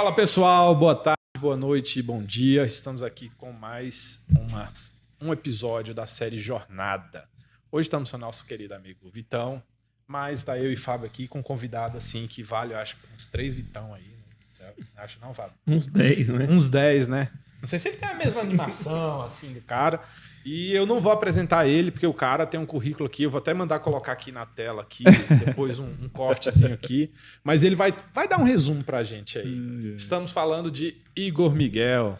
Fala pessoal, boa tarde, boa noite, bom dia. Estamos aqui com mais um episódio da série Jornada. Hoje estamos com o nosso querido amigo Vitão, mas tá eu e Fábio aqui com um convidado assim que vale, eu acho, uns 3 Vitão aí. Né? Acho não, Fábio? Uns 10, né? Uns 10, né? Não sei se ele tem a mesma animação assim do cara. E eu não vou apresentar ele, porque o cara tem um currículo aqui. Eu vou até mandar colocar aqui na tela, aqui, depois um cortezinho aqui. Mas ele vai dar um resumo pra gente aí. Estamos falando de Igor Miguel,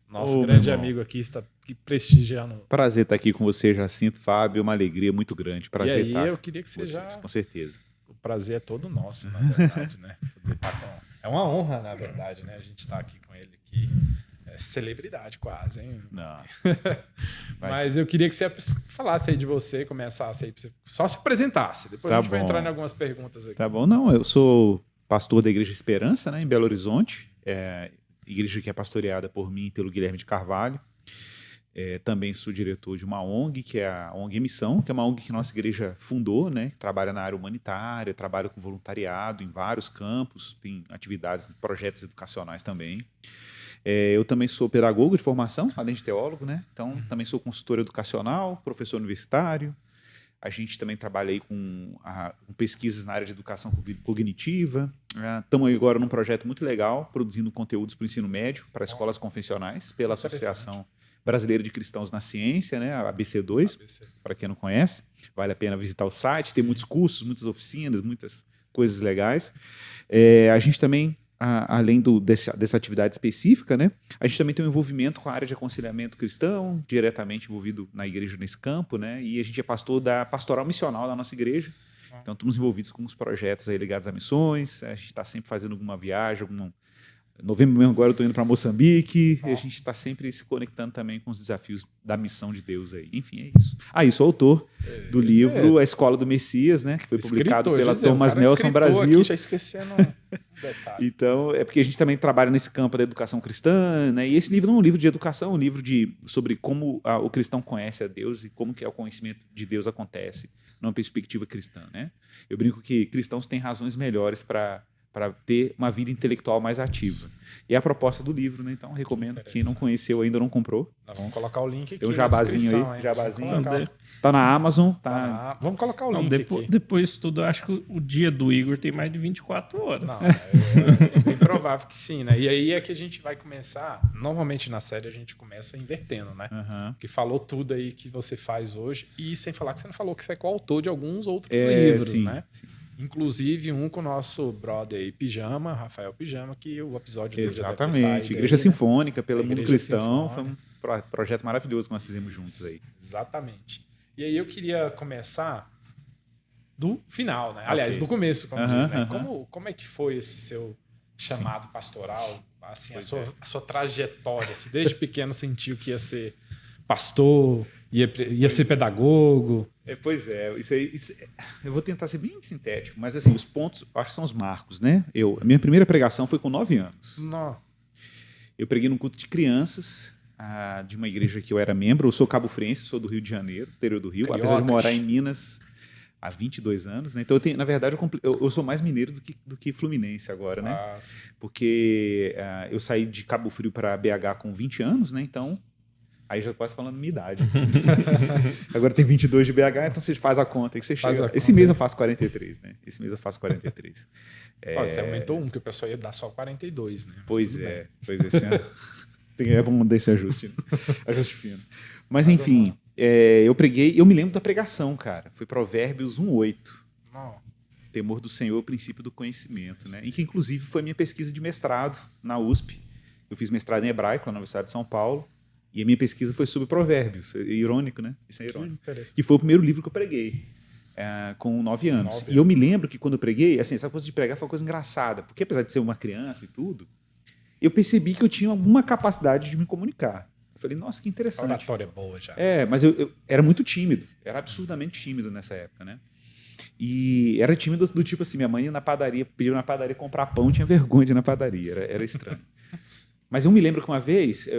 nosso grande amigo aqui, está aqui prestigiando. Prazer estar aqui com você, Jacinto, Fábio, uma alegria muito grande. Prazer E aí, estar eu queria que você vocês, já... com certeza. O prazer é todo nosso, na verdade, né? Poder estar com... É uma honra, na verdade, né? A gente estar aqui com ele aqui. É celebridade quase, hein? Não. Mas eu queria que você falasse aí de você, começasse aí, só se apresentasse. Depois Tá a gente vai bom. entrar em algumas perguntas aqui. Tá bom, não, eu sou pastor da Igreja Esperança, né, em Belo Horizonte, igreja que é pastoreada por mim e pelo Guilherme de Carvalho. Também sou diretor de uma ONG, que é a ONG Missão, que é uma ONG que nossa igreja fundou, né, que trabalha na área humanitária, trabalha com voluntariado em vários campos, tem atividades, projetos educacionais também. Eu também sou pedagogo de formação, além de teólogo, né? Então, também sou consultor educacional, professor universitário. A gente também trabalha aí com pesquisas na área de educação cognitiva. Estamos agora num projeto muito legal, produzindo conteúdos para o ensino médio, para escolas confessionais, pela Associação Brasileira de Cristãos na Ciência, né? A ABC2, para quem não conhece. Vale a pena visitar o site, tem muitos cursos, muitas oficinas, muitas coisas legais. A gente também... além dessa atividade específica, né, a gente também tem um envolvimento com a área de aconselhamento cristão, diretamente envolvido na igreja nesse campo, né, e a gente é pastor da pastoral missional da nossa igreja, então estamos envolvidos com uns projetos aí ligados a missões, a gente está sempre fazendo alguma viagem, novembro mesmo agora eu estou indo para Moçambique, e a gente está sempre se conectando também com os desafios da missão de Deus aí. Enfim, é isso. Eu sou autor do livro A Escola do Messias, né, que foi publicado pela Thomas Nelson Brasil. Aqui, já esquecendo um detalhe. Então, é porque a gente também trabalha nesse campo da educação cristã, né, e esse livro não é um livro de educação, é um livro sobre como o cristão conhece a Deus e como que o conhecimento de Deus acontece numa perspectiva cristã, né? Eu brinco que cristãos têm razões melhores para ter uma vida intelectual mais ativa. E é a proposta do livro, né? Então, recomendo. Quem não conheceu ainda não comprou. Nós vamos colocar o link aqui. Tem um jabazinho aí. Hein? Jabazinho. Tá na Amazon. Vamos colocar o link aqui. Depois de tudo, eu acho que o dia do Igor tem mais de 24 horas. Não, é bem provável que sim, né? E aí é que a gente vai começar... Normalmente na série a gente começa invertendo, né? Que falou tudo aí que você faz hoje. E sem falar que você não falou que você é coautor de alguns outros livros, sim, né? Sim. Inclusive um com o nosso brother aí, Pijama, Rafael Pijama, que o episódio dele Exatamente. já deve ter saído Igreja aí, Sinfônica, pelo Igreja Mundo Cristão. Sinfônica. Foi um projeto maravilhoso que nós fizemos juntos aí. Exatamente. E aí eu queria começar do final, né? Aliás, do começo, como diz, né? Como é que foi esse seu chamado pastoral? Assim, a sua trajetória. Assim, desde pequeno sentiu que ia ser pastor, ia ser pedagogo. Eu vou tentar ser bem sintético, mas assim, os pontos, acho que são os marcos, né? A minha primeira pregação foi com 9 anos. Não. Eu preguei num culto de crianças, de uma igreja que eu era membro. Eu sou cabo-friense, sou do Rio de Janeiro, interior do Rio, Cariocas. apesar de morar em Minas há 22 anos, né? Então, na verdade, eu sou mais mineiro do que fluminense agora, né? Porque eu saí de Cabo Frio para BH com 20 anos, né? Então, aí já quase falando minha idade. Agora tem 22 de BH, então você faz a conta aí que você chega. Esse mês eu faço 43, né? Você aumentou que o pessoal ia dar só 42, né? Pois é. É bom mandar esse ajuste, né? Ajuste fino. Mas enfim, eu preguei, eu me lembro da pregação, cara. Foi Provérbios 1:8. Temor do Senhor é o princípio do conhecimento, né? E que inclusive foi minha pesquisa de mestrado na USP. Eu fiz mestrado em hebraico na Universidade de São Paulo. E a minha pesquisa foi sobre Provérbios. Irônico, né? Isso é irônico. Que foi o primeiro livro que eu preguei, com 9 anos. E eu me lembro que quando eu preguei, assim, essa coisa de pregar foi uma coisa engraçada. Porque apesar de ser uma criança e tudo, eu percebi que eu tinha alguma capacidade de me comunicar. Eu falei, nossa, que interessante. A oratória é boa já. Mas eu era muito tímido. Era absurdamente tímido nessa época, né? E era tímido do tipo assim, minha mãe ia na padaria, pediu na padaria comprar pão, tinha vergonha de ir na padaria. Era estranho. Mas eu me lembro que uma vez,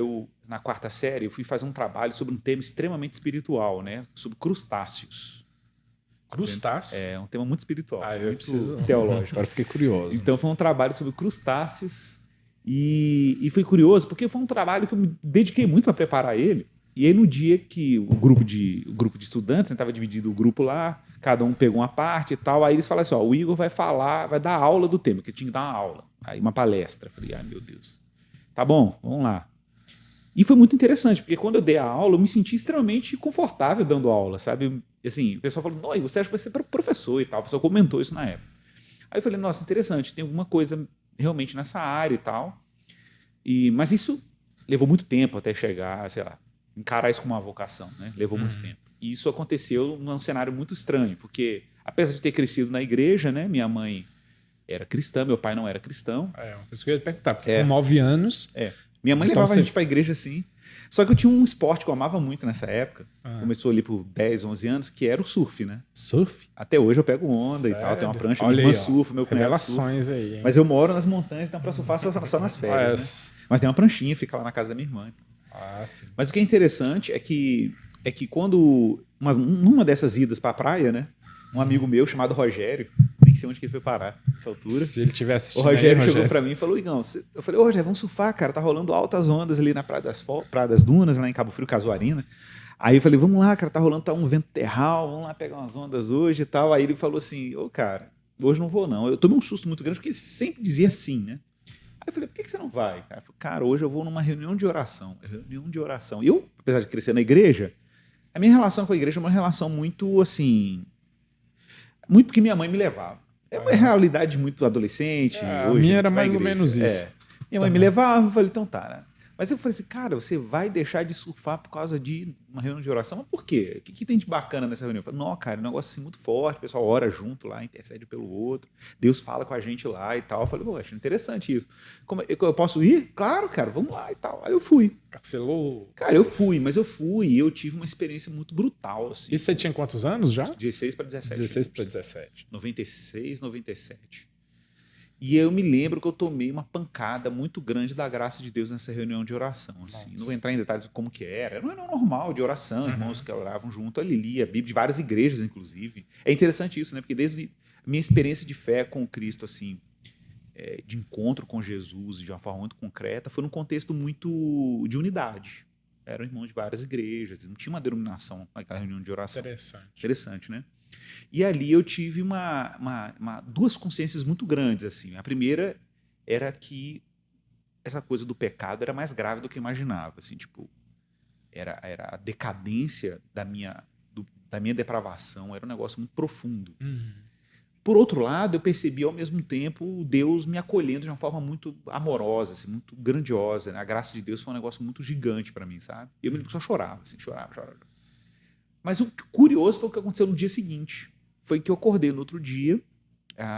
na 4ª série, eu fui fazer um trabalho sobre um tema extremamente espiritual, né? Sobre crustáceos. Crustáceos? É um tema muito espiritual, eu muito preciso... teológico. Agora fiquei curioso. Então foi um trabalho sobre crustáceos E foi curioso, porque foi um trabalho que eu me dediquei muito para preparar ele. E aí, no dia que o grupo de estudantes, estava dividido o grupo lá, cada um pegou uma parte e tal, aí eles falaram assim, ó, o Igor vai falar, vai dar aula do tema, que tinha que dar uma aula, aí uma palestra. Eu falei, ai meu Deus. Tá bom, vamos lá. E foi muito interessante, porque quando eu dei a aula, eu me senti extremamente confortável dando aula, sabe? Assim, o pessoal falou, não, Igor, você acha que vai ser professor e tal, o pessoal comentou isso na época. Aí eu falei, nossa, interessante, tem alguma coisa realmente nessa área e tal. Mas isso levou muito tempo até chegar, sei lá, encarar isso como uma vocação, né? Levou muito tempo. E isso aconteceu num cenário muito estranho, porque apesar de ter crescido na igreja, né? Minha mãe era cristã, meu pai não era cristão. Uma coisa que eu ia perguntar, porque com 9 anos... Minha mãe então levava a gente para a igreja, sim. Só que eu tinha um esporte que eu amava muito nessa época. Começou ali por 10, 11 anos, que era o surf, né? Surf? Até hoje eu pego onda e tal, tem uma prancha, minha irmã surfa, meu cunhado revelações surfa. aí, hein? Mas eu moro nas montanhas, então para surfar só nas férias, né? Mas tem uma pranchinha, fica lá na casa da minha irmã. Sim. Mas o que é interessante é que quando numa dessas idas para a praia, né? Um amigo meu chamado Rogério, nem sei onde que ele foi parar nessa altura. Se ele tivesse assistindo o Rogério chegou para mim e falou, Igão, eu falei, ô Rogério, vamos surfar, cara, tá rolando altas ondas ali na Praia das Dunas, lá em Cabo Frio, Casuarina. Aí eu falei, vamos lá, cara, tá rolando um vento terral, vamos lá pegar umas ondas hoje e tal. Aí ele falou assim, ô cara, hoje não vou não. Eu tomei um susto muito grande, porque ele sempre dizia sim, né? Aí eu falei, por que você não vai? Cara, eu falei, cara, hoje eu vou numa reunião de oração. E eu, apesar de crescer na igreja, a minha relação com a igreja é uma relação muito, assim... Muito porque minha mãe me levava. É uma realidade muito adolescente. A minha era mais ou menos isso. Minha mãe me levava, eu falei, então tá, né? Mas eu falei assim, cara, você vai deixar de surfar por causa de uma reunião de oração? Mas por quê? O que tem de bacana nessa reunião? Eu falei, não, cara, é um negócio assim muito forte, o pessoal ora junto lá, intercede pelo outro, Deus fala com a gente lá e tal. Eu falei, pô, acho interessante isso. Eu posso ir? Claro, cara, vamos lá e tal. Aí eu fui. Cancelou? Cara, eu fui e eu tive uma experiência muito brutal. Assim. E você tinha quantos anos já? 16 para 17. 16 para 17. 96, 97. E eu me lembro que eu tomei uma pancada muito grande da graça de Deus nessa reunião de oração. Assim. Não vou entrar em detalhes de como que era. Era uma reunião normal de oração, irmãos que oravam junto ali, lia a Bíblia, de várias igrejas, inclusive. É interessante isso, né? Porque desde a minha experiência de fé com Cristo, assim, de encontro com Jesus de uma forma muito concreta, foi num contexto muito de unidade. Eram irmãos de várias igrejas, não tinha uma denominação naquela reunião de oração. Interessante, né? E ali eu tive duas consciências muito grandes. Assim. A primeira era que essa coisa do pecado era mais grave do que eu imaginava. Assim, tipo, era a decadência da minha depravação, era um negócio muito profundo. Por outro lado, eu percebi ao mesmo tempo Deus me acolhendo de uma forma muito amorosa, assim, muito grandiosa. Né? A graça de Deus foi um negócio muito gigante para mim, sabe? E eu me lembro que só chorava, assim, chorava. Mas o curioso foi o que aconteceu no dia seguinte. Foi que eu acordei no outro dia,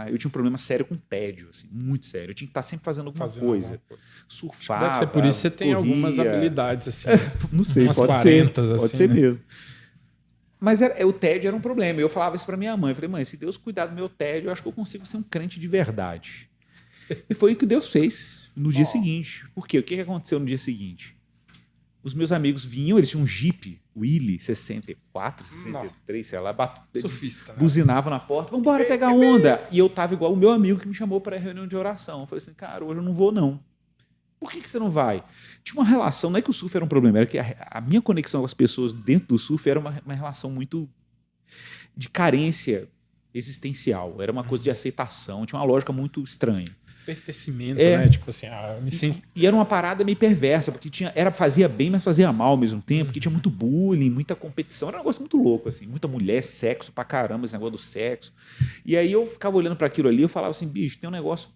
eu tinha um problema sério com tédio, assim, muito sério. Eu tinha que estar sempre fazendo alguma coisa. Surfava, deve ser por isso que você tem corria. algumas habilidades, assim. Não sei, umas pode 40, ser, assim. Pode ser mesmo. Mas o tédio era um problema. Eu falava isso para minha mãe. Eu falei, mãe, se Deus cuidar do meu tédio, eu acho que eu consigo ser um crente de verdade. E foi o que Deus fez no dia seguinte. Por quê? O que aconteceu no dia seguinte? Os meus amigos vinham, eles tinham um Jeep Willys 64, 63, sei lá, surfista, né? Buzinava na porta, vamos embora pegar onda. E eu tava igual o meu amigo que me chamou para a reunião de oração. Eu falei assim, cara, hoje eu não vou não. Por que você não vai? Tinha uma relação, não é que o surf era um problema, era que a minha conexão com as pessoas dentro do surf era uma relação muito de carência existencial, era uma coisa de aceitação, tinha uma lógica muito estranha. Pertencimento, né? Tipo assim, eu me sinto... E era uma parada meio perversa, porque fazia bem, mas fazia mal ao mesmo tempo, porque tinha muito bullying, muita competição, era um negócio muito louco, assim, muita mulher, sexo pra caramba, esse negócio do sexo. E aí eu ficava olhando para aquilo ali, eu falava assim, bicho, tem um negócio...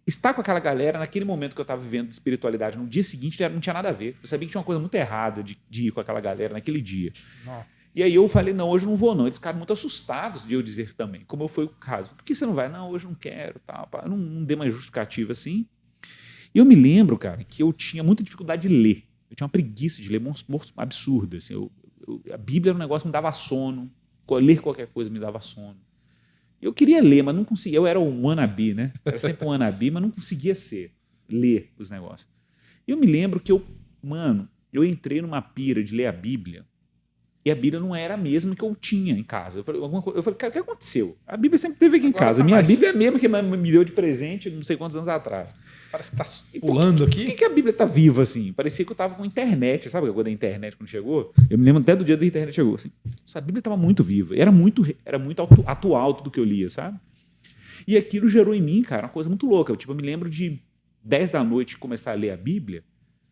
Estar com aquela galera, naquele momento que eu estava vivendo de espiritualidade, no dia seguinte não tinha nada a ver. Eu sabia que tinha uma coisa muito errada de ir com aquela galera naquele dia. E aí eu falei, não, hoje eu não vou não. Eles ficaram muito assustados de eu dizer também, como foi o caso. Por que você não vai? Não, hoje eu não quero. Tal. Eu não dei uma justificativa assim. E eu me lembro, cara, que eu tinha muita dificuldade de ler. Eu tinha uma preguiça de ler, absurda. Assim. A Bíblia era um negócio que me dava sono. Ler qualquer coisa me dava sono. Eu queria ler, mas não conseguia. Eu era um wannabe, né? Era sempre um wannabe, mas não conseguia ler os negócios. E eu me lembro que eu entrei numa pira de ler a Bíblia E a Bíblia não era a mesma que eu tinha em casa. Eu falei, cara, o que aconteceu? A Bíblia sempre teve aqui em casa. Minha Bíblia é a mesma que me deu de presente não sei quantos anos atrás. Parece que tá pulando aqui. Por que a Bíblia tá viva assim? Parecia que eu tava com internet. Sabe quando a internet quando chegou? Eu me lembro até do dia da internet chegou. Assim. A Bíblia tava muito viva. Era muito atual tudo que eu lia, sabe? E aquilo gerou em mim, cara, uma coisa muito louca. Eu me lembro de 10 da noite começar a ler a Bíblia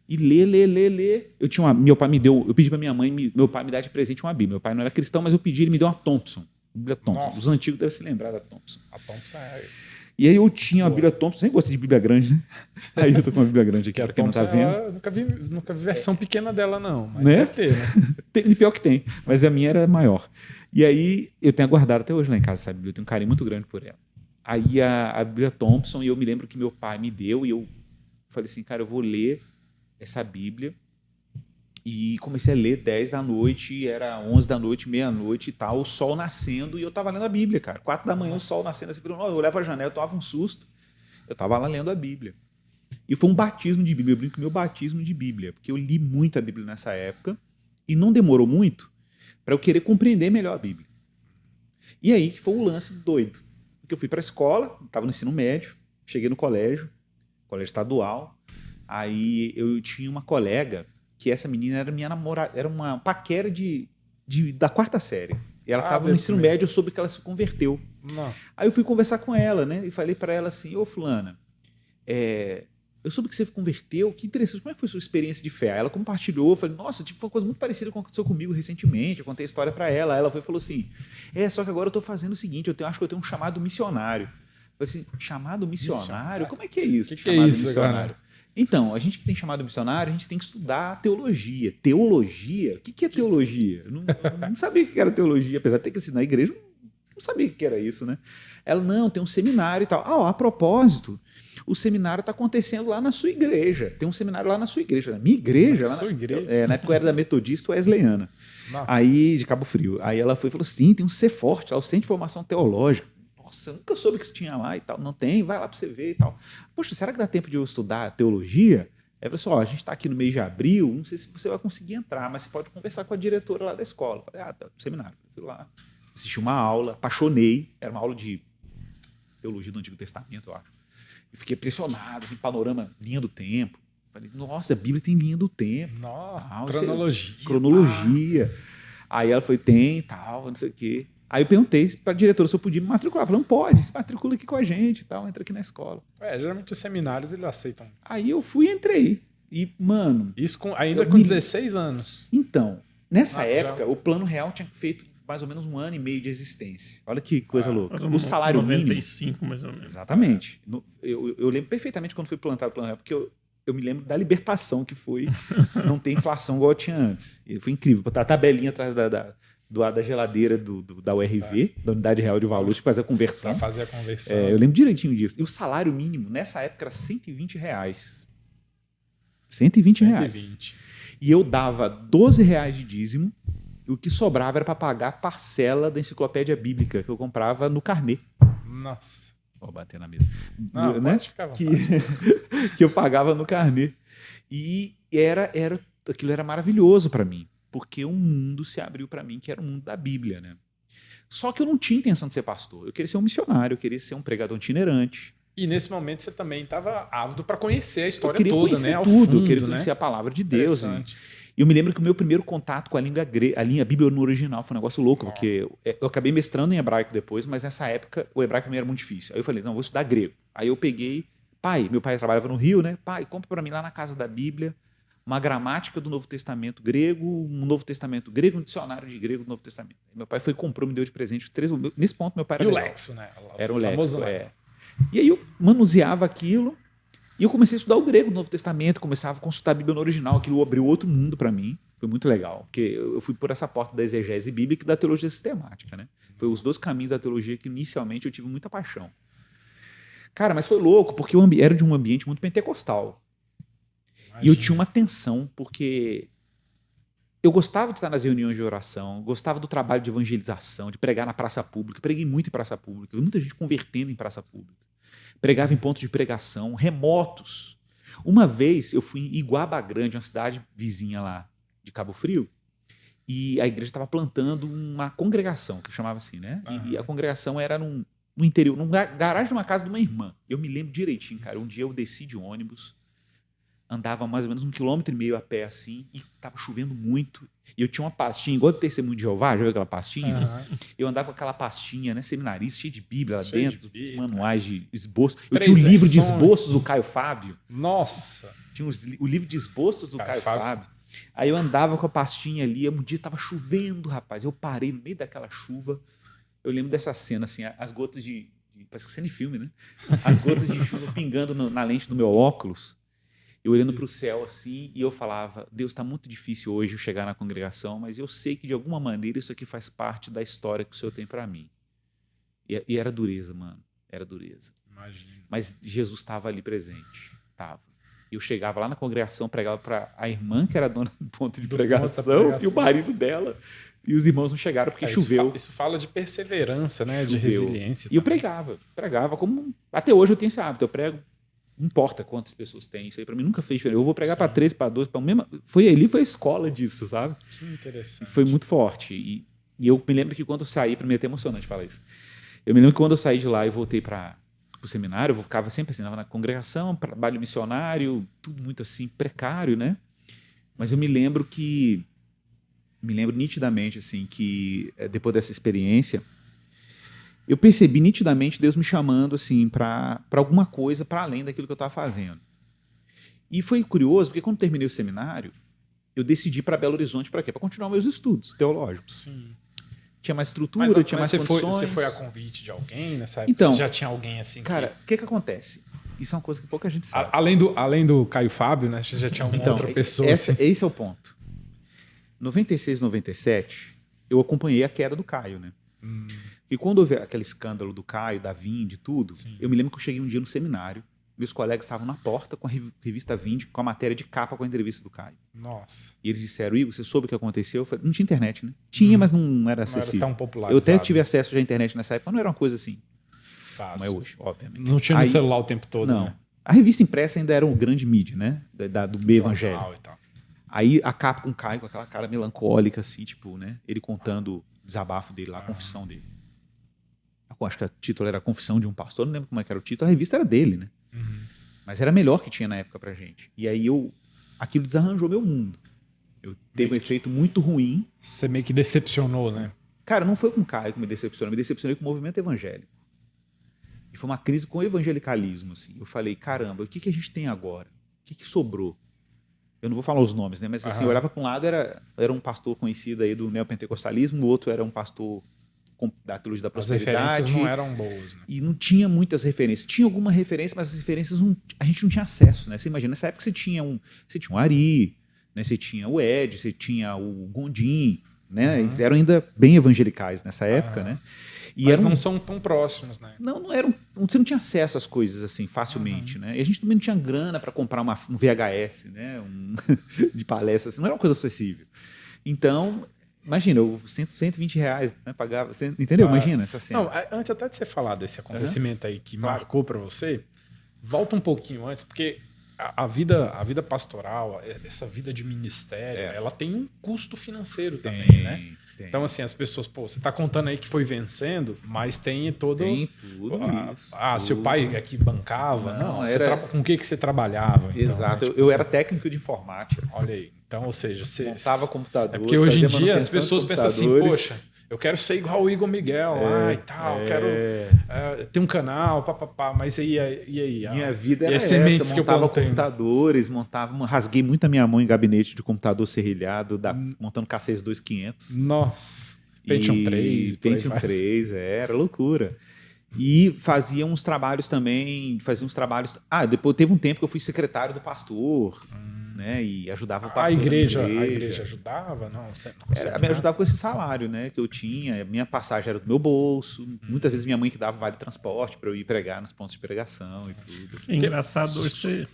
e ler. Meu pai me deu, eu pedi para minha mãe, meu pai me dar de presente uma Bíblia. Meu pai não era cristão, mas eu pedi, ele me deu uma Thompson. Bíblia Thompson. Nossa. Os antigos devem se lembrar da Thompson. A Thompson é... E aí eu tinha uma Bíblia Thompson, sempre gostei de Bíblia grande, né? Aí eu tô com uma Bíblia grande aqui, a pra quem não tá vendo. Nunca vi versão pequena dela, não. Mas Né? deve ter, né? Tem, pior que tem, mas a minha era maior. E aí eu tenho guardado até hoje lá em casa essa Bíblia, eu tenho um carinho muito grande por ela. Aí a Bíblia Thompson, e eu me lembro que meu pai me deu, e eu falei assim, cara, eu vou ler essa Bíblia. E comecei a ler 10 da noite, era 11 da noite, meia-noite e tal, o sol nascendo, e eu tava lendo a Bíblia, cara. 4 da manhã, o sol nascendo, assim, eu olhava pra janela, eu tomava um susto. Eu tava lá lendo a Bíblia. E foi um batismo de Bíblia, eu brinco que meu batismo de Bíblia, porque eu li muito a Bíblia nessa época, e não demorou muito para eu querer compreender melhor a Bíblia. E aí que foi o lance doido. Porque eu fui para a escola, estava no ensino médio, cheguei no colégio estadual, aí eu tinha uma colega que essa menina era minha namorada, era uma paquera da 4ª série. E ela estava no ensino médio, eu soube que ela se converteu. Não. Aí eu fui conversar com ela, né? E falei para ela assim, ô fulana, eu soube que você se converteu, que interessante, como é que foi a sua experiência de fé? Aí ela compartilhou, eu falei, nossa, foi uma coisa muito parecida com o que aconteceu comigo recentemente, eu contei a história para ela, ela falou assim, só que agora eu estou fazendo o seguinte, acho que eu tenho um chamado missionário. Eu falei assim, chamado missionário? Como é que é isso? Que é isso, missionário? Cara? Então, a gente que tem chamado missionário, a gente tem que estudar teologia. Teologia? O que é teologia? Eu não sabia o que era teologia, apesar de ter crescido na igreja, não sabia o que era isso, né? Ela, não, tem um seminário e tal. A propósito, o seminário está acontecendo lá na sua igreja. Tem um seminário lá na sua igreja. Na minha igreja? Na sua igreja? Na época eu era da Metodista Wesleyana. Não. Aí, de Cabo Frio. Aí ela foi e falou, sim, tem um C-Forte lá, o Centro de Formação Teológica. Nossa, eu nunca soube que isso tinha lá e tal. Não tem, vai lá para você ver e tal. Poxa, será que dá tempo de eu estudar teologia? Aí eu falei assim, a gente está aqui no mês de abril, não sei se você vai conseguir entrar, mas você pode conversar com a diretora lá da escola. Eu falei, tá, seminário. Eu fui lá, assisti uma aula, apaixonei, era uma aula de teologia do Antigo Testamento, eu acho. E fiquei impressionado, assim, panorama, linha do tempo. Falei, nossa, a Bíblia tem linha do tempo. Nossa, cronologia. Cronologia. Aí ela foi, tem, tal, não sei o quê. Aí eu perguntei para a diretora se eu podia me matricular. Ela falou, não pode, se matricula aqui com a gente e tal, entra aqui na escola. Geralmente os seminários eles aceitam. Aí eu fui e entrei. E, mano... Isso ainda com 16 anos. Então, nessa época, o Plano Real tinha feito mais ou menos 1 ano e meio de existência. Olha que coisa louca. O salário 95, mínimo... mais ou menos. Exatamente. Eu lembro perfeitamente quando foi plantado o Plano Real, porque eu me lembro da libertação que foi não ter inflação igual tinha antes. E foi incrível. Botar a tabelinha atrás da geladeira da URV, da Unidade Real de Valores, para fazer a conversão. Para fazer a conversão. Eu lembro direitinho disso. E o salário mínimo, nessa época, era R$120. R$120. E eu dava R$12 de dízimo, e o que sobrava era para pagar a parcela da enciclopédia bíblica que eu comprava no carnê. Nossa. Vou bater na mesa. Não, né? pode ficar à vontade. Que eu pagava no carnê. E aquilo era maravilhoso para mim, porque um mundo se abriu para mim, que era o mundo da Bíblia, né? Só que eu não tinha intenção de ser pastor. Eu queria ser um missionário, eu queria ser um pregador itinerante. E nesse momento você também estava ávido para conhecer a história toda, conhecer né? Ao tudo, fundo, eu queria né? conhecer a palavra de Deus. E eu me lembro que o meu primeiro contato com a língua grega, a Bíblia no original, foi um negócio louco, porque eu acabei mestrando em hebraico depois, mas nessa época o hebraico também era muito difícil. Aí eu falei, não, vou estudar grego. Aí eu peguei, meu pai trabalhava no Rio, né? Pai, compra para mim lá na Casa da Bíblia uma gramática do Novo Testamento grego, um Novo Testamento grego, um dicionário de grego do Novo Testamento. Aí meu pai foi, comprou, me deu de presente 3. Nesse ponto, meu pai era E o legal. Lexo, né? Era o Lexo, E aí eu manuseava aquilo e eu comecei a estudar o grego do Novo Testamento, começava a consultar a Bíblia no original, aquilo abriu outro mundo para mim. Foi muito legal, porque eu fui por essa porta da exegese bíblica e da teologia sistemática, né? Foi os 2 caminhos da teologia que inicialmente eu tive muita paixão. Cara, mas foi louco, porque eu era de um ambiente muito pentecostal. Imagina. E eu tinha uma tensão, porque eu gostava de estar nas reuniões de oração, gostava do trabalho de evangelização, de pregar na praça pública. Preguei muito em praça pública, muita gente convertendo em praça pública. Pregava em pontos de pregação, remotos. Uma vez eu fui em Iguaba Grande, uma cidade vizinha lá de Cabo Frio, E a igreja estava plantando uma congregação, que chamava assim, né? E a congregação era no interior, numa garagem de uma casa de uma irmã. Eu me lembro direitinho, cara. Um dia eu desci de ônibus, andava mais ou menos 1,5 km a pé assim, e tava chovendo muito. E eu tinha uma pastinha, igual do Testemunho de Jeová, já viu aquela pastinha? Eu andava com aquela pastinha, né, seminarista, cheia de Bíblia lá dentro, manuais de esboço. Eu tinha um livro de esboços do Caio Fábio. Nossa! Tinha o livro de esboços do Caio Fábio. Aí eu andava com a pastinha ali, um dia tava chovendo, rapaz. Eu parei no meio daquela chuva. Eu lembro dessa cena, assim, as gotas de parece que cena de filme, né? As gotas de chuva pingando na lente do meu óculos. Eu olhando para o céu assim, e eu falava, Deus, está muito difícil hoje eu chegar na congregação, mas eu sei que de alguma maneira isso aqui faz parte da história que o Senhor tem para mim. E era dureza, mano. Era dureza. Imagina. Mas Jesus estava ali presente. Estava. Eu chegava lá na congregação, pregava para a irmã, que era dona do ponto de pregação, e o marido dela. E os irmãos não chegaram porque choveu. Isso fala de perseverança, né? De Choveu. resiliência. E eu pregava como... Até hoje eu tenho esse hábito, eu prego. Não importa quantas pessoas tem, isso aí para mim nunca fez diferença. Eu vou pregar para 13, para 12, para o mesmo. Foi a escola disso, sabe? Que interessante. E foi muito forte. E eu me lembro que quando eu saí, para mim é até emocionante falar isso. Eu me lembro que quando eu saí de lá e voltei para o seminário, eu ficava sempre assim, na congregação, trabalho missionário, tudo muito assim, precário, né? Mas eu me lembro nitidamente assim, que depois dessa experiência, eu percebi nitidamente Deus me chamando assim para alguma coisa para além daquilo que eu estava fazendo. E foi curioso, porque quando terminei o seminário, eu decidi para Belo Horizonte para quê? Para continuar meus estudos teológicos. Sim. Tinha mais estrutura, tinha mais condições. Você foi a convite de alguém nessa época? Então, você já tinha alguém assim? Cara, o que acontece? Isso é uma coisa que pouca gente sabe. Além do Caio Fábio, né? Você já tinha uma outra pessoa. Esse é o ponto. 96, 97, eu acompanhei a queda do Caio, né? E quando houve aquele escândalo do Caio, da Vind, tudo, eu me lembro que eu cheguei um dia no seminário, meus colegas estavam na porta com a revista Vind, com a matéria de capa com a entrevista do Caio. Nossa. E eles disseram, Igor, você soube o que aconteceu? Eu falei, não tinha internet, né? Tinha, mas não era acessível. Não era tão popular. Eu até tive acesso já à internet nessa época, mas não era uma coisa assim. Fácil. Como é hoje, obviamente. Não tinha no celular o tempo todo, não. Né? A revista impressa ainda era um grande mídia, né? Do meio evangélico. Aí a capa com o Caio, com aquela cara melancólica, assim, tipo, né? Ele contando o desabafo dele lá, a confissão dele. Eu acho que o título era a Confissão de um Pastor, não lembro como é que era o título, a revista era dele, né? Mas era melhor que tinha na época pra gente. E aí aquilo desarranjou meu mundo. Teve um efeito muito ruim. Você meio que decepcionou, né? Cara, não foi com o Caio que me decepcionei com o movimento evangélico. E foi uma crise com o evangelicalismo, assim. Eu falei, caramba, o que a gente tem agora? O que sobrou? Eu não vou falar os nomes, né? Mas assim, eu olhava para um lado, era um pastor conhecido aí do neopentecostalismo, o outro era um pastor da teologia da prosperidade. As referências não eram boas, né? E não tinha muitas referências. Tinha alguma referência, mas as referências a gente não tinha acesso, né? Você imagina, nessa época você tinha o Ari, né? Você tinha o Ed, você tinha o Gondim, né? Eles eram ainda bem evangelicais nessa época, né? E mas não são tão próximos, né? Não eram. Você não tinha acesso às coisas assim facilmente, né? E a gente também não tinha grana para comprar um VHS, né? De palestras. Não era uma coisa acessível. Então, imagina, eu 120 reais, né? Pagava. Entendeu? Imagina essa cena. Não, antes até de você falar desse acontecimento aí que marcou para você, volta um pouquinho antes, porque a vida pastoral, essa vida de ministério, ela tem um custo financeiro também, né? Tem. Então, assim, as pessoas, você tá contando aí que foi vencendo, mas tem todo... Tem tudo isso. Seu pai aqui bancava? Não, era... com o que você trabalhava? Exato, então, né? eu era técnico de informática. Olha aí, então, ou seja... Você montava computador. É porque hoje em dia as pessoas pensam assim, poxa, eu quero ser igual o Igor Miguel lá e tal, quero ter um canal, papapá, mas e aí? Minha vida era sementes essa, que eu montava computadores, rasguei muito a minha mão em gabinete de computador serrilhado, montando K6 2500. Nossa, Pentium 3. Pentium 3, era loucura. E fazia uns trabalhos também, depois teve um tempo que eu fui secretário do pastor, né? E ajudava o pastor. A igreja ajudava? Não, me ajudava com esse salário, né? Que eu tinha. Minha passagem era do meu bolso. Muitas vezes minha mãe que dava vale transporte para eu ir pregar nos pontos de pregação e tudo. É engraçado, você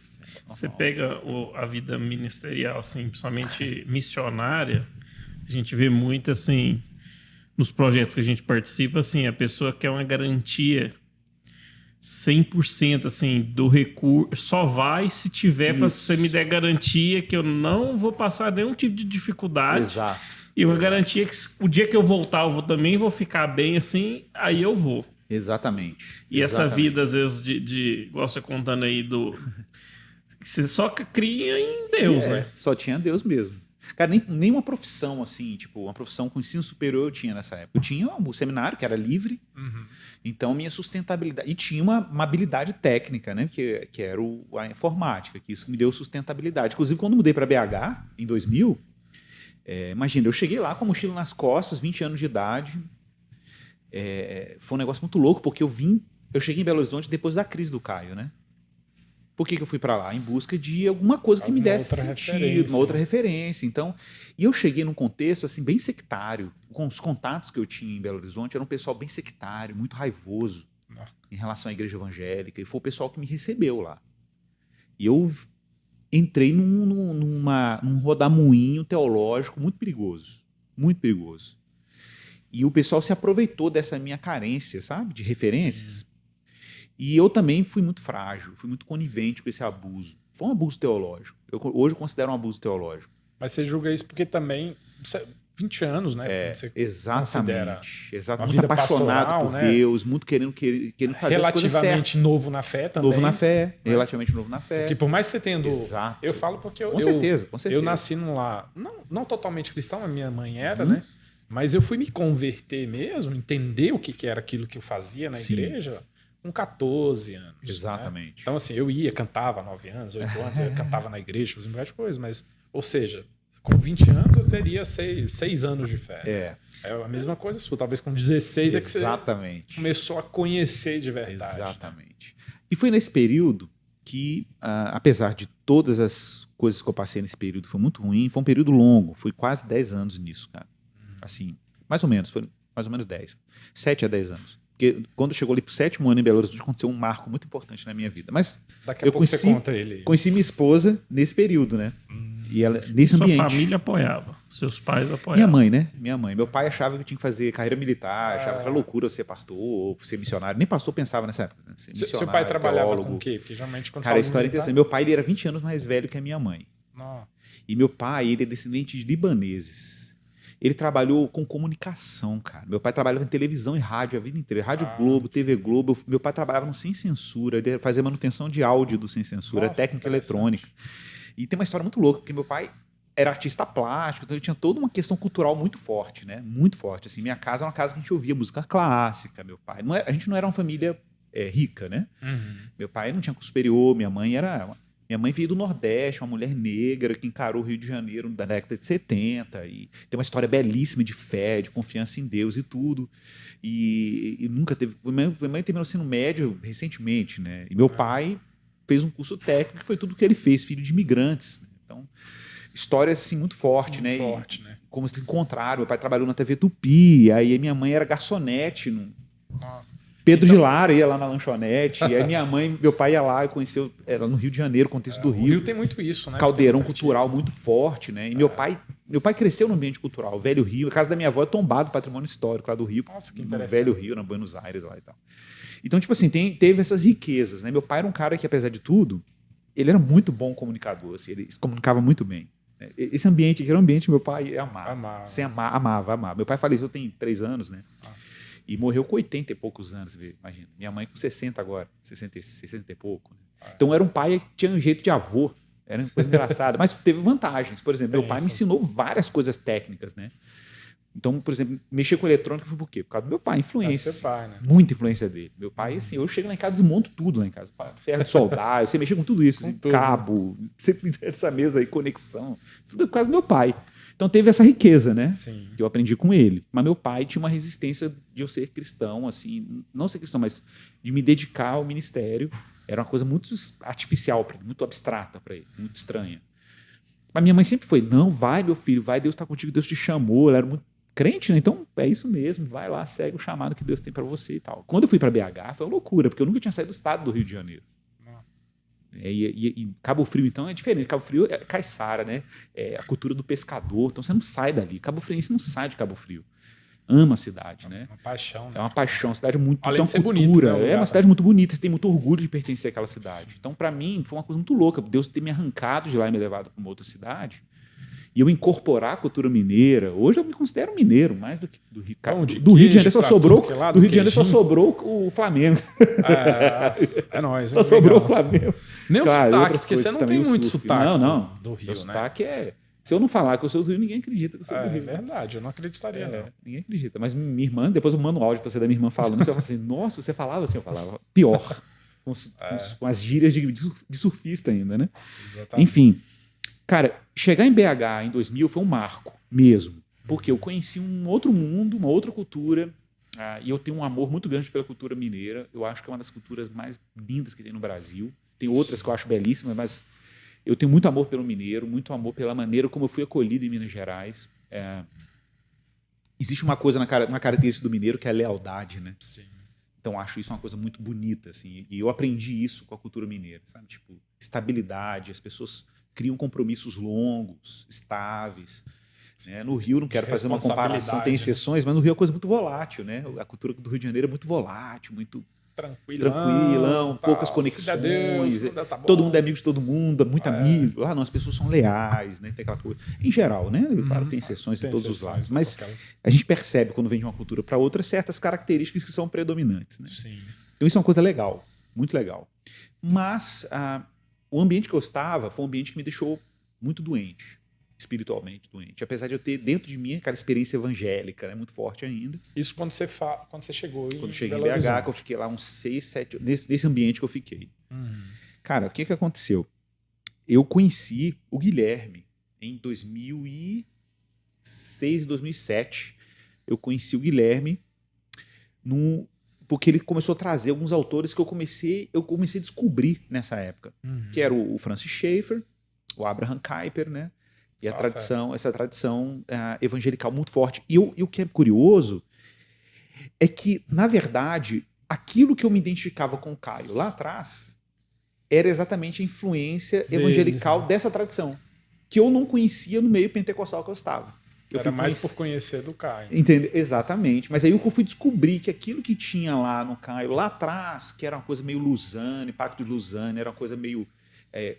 pega a vida ministerial, assim, principalmente missionária, a gente vê muito assim, nos projetos que a gente participa, assim, a pessoa quer uma garantia 100% assim, do recurso, só vai se tiver, se você me der garantia que eu não vou passar nenhum tipo de dificuldade. Exato. E uma garantia que o dia que eu voltar, eu vou ficar bem assim, aí eu vou. Exatamente. E essa vida, às vezes, igual você contando aí, que você só cria em Deus, né? Só tinha Deus mesmo. Cara, nem uma profissão assim, tipo, uma profissão com ensino superior eu tinha nessa época. Eu tinha o seminário, que era livre, então minha sustentabilidade. E tinha uma habilidade técnica, né? Que era a informática, que isso me deu sustentabilidade. Inclusive, quando mudei para BH, em 2000, imagina, eu cheguei lá com a mochila nas costas, 20 anos de idade. Foi um negócio muito louco, porque eu cheguei em Belo Horizonte depois da crise do Caio, né? Por que eu fui para lá? Em busca de alguma coisa que me desse sentido, uma outra referência. Então, e eu cheguei num contexto assim bem sectário. Com os contatos que eu tinha em Belo Horizonte, era um pessoal bem sectário, muito raivoso em relação à igreja evangélica. E foi o pessoal que me recebeu lá. E eu entrei num rodamuinho teológico muito perigoso. Muito perigoso. E o pessoal se aproveitou dessa minha carência, sabe? De referências. Sim. E eu também fui muito frágil, fui muito conivente com esse abuso. Foi um abuso teológico. Hoje eu considero um abuso teológico. Mas você julga isso porque também... 20 anos, né? Você exatamente. Muito apaixonado por Deus, muito querendo fazer as coisas certas. Relativamente novo na fé também. Relativamente novo na fé. Porque por mais que você tendo... Exato. Eu falo porque com certeza. Eu nasci num lar... Não totalmente cristão, a minha mãe era, né? Mas eu fui me converter mesmo, entender o que era aquilo que eu fazia na igreja... com 14 anos. Exatamente. Né? Então, assim, eu cantava 9 anos, 8 anos, eu cantava na igreja, fazia um monte de coisa, mas, ou seja, com 20 anos eu teria 6 anos de fé. É a mesma coisa sua. Talvez com 16 é que você começou a conhecer de verdade. Exatamente. Né? E foi nesse período que, apesar de todas as coisas que eu passei nesse período, foi muito ruim, foi um período longo, fui quase 10 anos nisso, cara. Assim, mais ou menos 10. 7 a 10 anos. Porque quando chegou ali pro 7º ano em Belo Horizonte, aconteceu um marco muito importante na minha vida. Mas daqui a pouco você conta ele. Conheci minha esposa nesse período, né? E ela, nesse ambiente. Sua família apoiava, seus pais apoiavam. Minha mãe, né? Minha mãe. Meu pai achava que eu tinha que fazer carreira militar, achava que era loucura eu ser pastor ou ser missionário. Nem pastor pensava nessa época. Né? Seu pai trabalhava com o quê? Porque geralmente quando cara, a história é interessante. Meu pai ele era 20 anos mais velho que a minha mãe. E meu pai ele é descendente de libaneses. Ele trabalhou com comunicação, cara. Meu pai trabalhava em televisão e rádio a vida inteira. Rádio Globo, TV Globo. Meu pai trabalhava no Sem Censura. Ele fazia manutenção de áudio do Sem Censura, técnica eletrônica. E tem uma história muito louca, porque meu pai era artista plástico, então ele tinha toda uma questão cultural muito forte, né? Muito forte. Assim, minha casa é uma casa que a gente ouvia música clássica, meu pai. A gente não era uma família rica, né? Meu pai não tinha curso superior, minha mãe veio do Nordeste, uma mulher negra que encarou o Rio de Janeiro na década de 70 e tem uma história belíssima de fé, de confiança em Deus e tudo. E nunca teve... Minha mãe terminou o ensino médio recentemente, né? E meu pai fez um curso técnico, foi tudo que ele fez, filho de imigrantes. Então, histórias assim muito forte, né? Né? Como se encontraram. Meu pai trabalhou na TV Tupi, aí minha mãe era garçonete. Pedro de Lara ia lá na lanchonete, e aí meu pai ia lá e conheceu ela no Rio de Janeiro, contexto do Rio. O Rio tem muito isso, né? Caldeirão cultural muito forte, né? E meu pai cresceu no ambiente cultural, o Velho Rio. A casa da minha avó é tombado patrimônio histórico lá do Rio. Nossa, que no interessante. Velho Rio, na Buenos Aires lá e tal. Então, tipo assim, teve essas riquezas, né? Meu pai era um cara que, apesar de tudo, ele era muito bom comunicador, assim, ele se comunicava muito bem. Esse ambiente, que era um ambiente que meu pai amava. Amava. Meu pai faleceu tem 3 anos, né? E morreu com 80 e poucos anos, imagina. Minha mãe com 60 agora, 60 e pouco. Né? Então era um pai que tinha um jeito de avô, era uma coisa engraçada. Mas teve vantagens. Por exemplo, meu pai me ensinou várias coisas técnicas, né? Então, por exemplo, mexer com eletrônica foi por quê? Por causa do meu pai, influência. Né? Muita influência dele. Meu pai, assim, eu chego lá em casa, desmonto tudo lá em casa. Ferro de soldar, eu sei mexer com tudo isso. Com tudo, cabo, você fizer essa mesa aí, conexão. Tudo é por causa do meu pai. Então teve essa riqueza, né? Sim. Que eu aprendi com ele. Mas meu pai tinha uma resistência de eu ser cristão, assim, não ser cristão, mas de me dedicar ao ministério. Era uma coisa muito artificial para ele, muito abstrata para ele, muito estranha. Mas minha mãe sempre foi, não, vai, meu filho, vai, Deus está contigo, Deus te chamou. Ela era muito crente, né? Então é isso mesmo, vai lá, segue o chamado que Deus tem para você e tal. Quando eu fui para BH, foi uma loucura, porque eu nunca tinha saído do estado do Rio de Janeiro. E Cabo Frio, então, é diferente. Cabo Frio é caiçara, né? É a cultura do pescador. Então, você não sai dali. Cabo Friense não sai de Cabo Frio. Ama a cidade, né? Uma paixão, né? É uma paixão. Uma cidade muito... Além de ser cultura. Bonito, né, é uma cidade muito bonita. Você tem muito orgulho de pertencer àquela cidade. Sim. Então, para mim, foi uma coisa muito louca. Deus ter me arrancado de lá e me levado para uma outra cidade. E eu incorporar a cultura mineira. Hoje eu me considero mineiro, mais do que do Rio. Do Rio de Janeiro só sobrou. Do Rio de Janeiro só queijinho. sobrou o Flamengo. É nóis. Só sobrou o Flamengo. Nem o Claro, sotaque, outras porque você coisas não tem também, o muito surf. sotaque Não. do Rio, O né? sotaque é... Se eu não falar que eu sou do Rio, ninguém acredita que eu sou do É Rio. verdade, eu não acreditaria, não. Ninguém acredita. Mas minha irmã, depois eu mando um áudio pra você da minha irmã falando. Você fala assim, nossa, você falava assim? Eu falava pior. Com as gírias de surfista ainda, né? Exatamente. Enfim, cara, chegar em BH em 2000 foi um marco mesmo. Porque eu conheci um outro mundo, uma outra cultura. E eu tenho um amor muito grande pela cultura mineira. Eu acho que é uma das culturas mais lindas que tem no Brasil. Tem outras que eu acho belíssimas, mas eu tenho muito amor pelo mineiro, muito amor pela maneira como eu fui acolhido em Minas Gerais. Existe uma coisa na característica do mineiro que é a lealdade, né? Sim. Então, acho isso uma coisa muito bonita, assim. E eu aprendi isso com a cultura mineira, sabe? Tipo, estabilidade, as pessoas criam compromissos longos, estáveis. Né? No Rio, não quero fazer uma comparação, tem exceções, mas no Rio é uma coisa muito volátil, né? A cultura do Rio de Janeiro é muito volátil, muito tranquilão, poucas conexões. Deus, tá todo mundo é amigo de todo mundo, muito amigo. Lá não, as pessoas são leais, né? Tem aquela coisa. Em geral, né? Claro, tem exceções em todos os lados. Mas a gente percebe, quando vem de uma cultura para outra, certas características que são predominantes. Né? Sim. Então, isso é uma coisa legal, muito legal. Mas o ambiente que eu estava foi um ambiente que me deixou muito doente. Espiritualmente doente. Apesar de eu ter dentro de mim aquela experiência evangélica, né, muito forte ainda. Isso quando você chegou em Quando cheguei em BH, que eu fiquei lá uns 6, 7... Nesse ambiente que eu fiquei. Cara, o que aconteceu? Eu conheci o Guilherme em 2006, 2007. Eu conheci o Guilherme porque ele começou a trazer alguns autores que eu comecei a descobrir nessa época. Que era o Francis Schaeffer, o Abraham Kuyper, né? E essa tradição evangelical muito forte. E o que é curioso é que, na verdade, aquilo que eu me identificava com o Caio lá atrás era exatamente a influência evangelical dessa tradição, que eu não conhecia no meio pentecostal que eu estava. Era mais por conhecer do Caio. Entende? Exatamente. Mas aí eu fui descobrir que aquilo que tinha lá no Caio, lá atrás, que era uma coisa meio Lausanne, Pacto de Lausanne, era uma coisa meio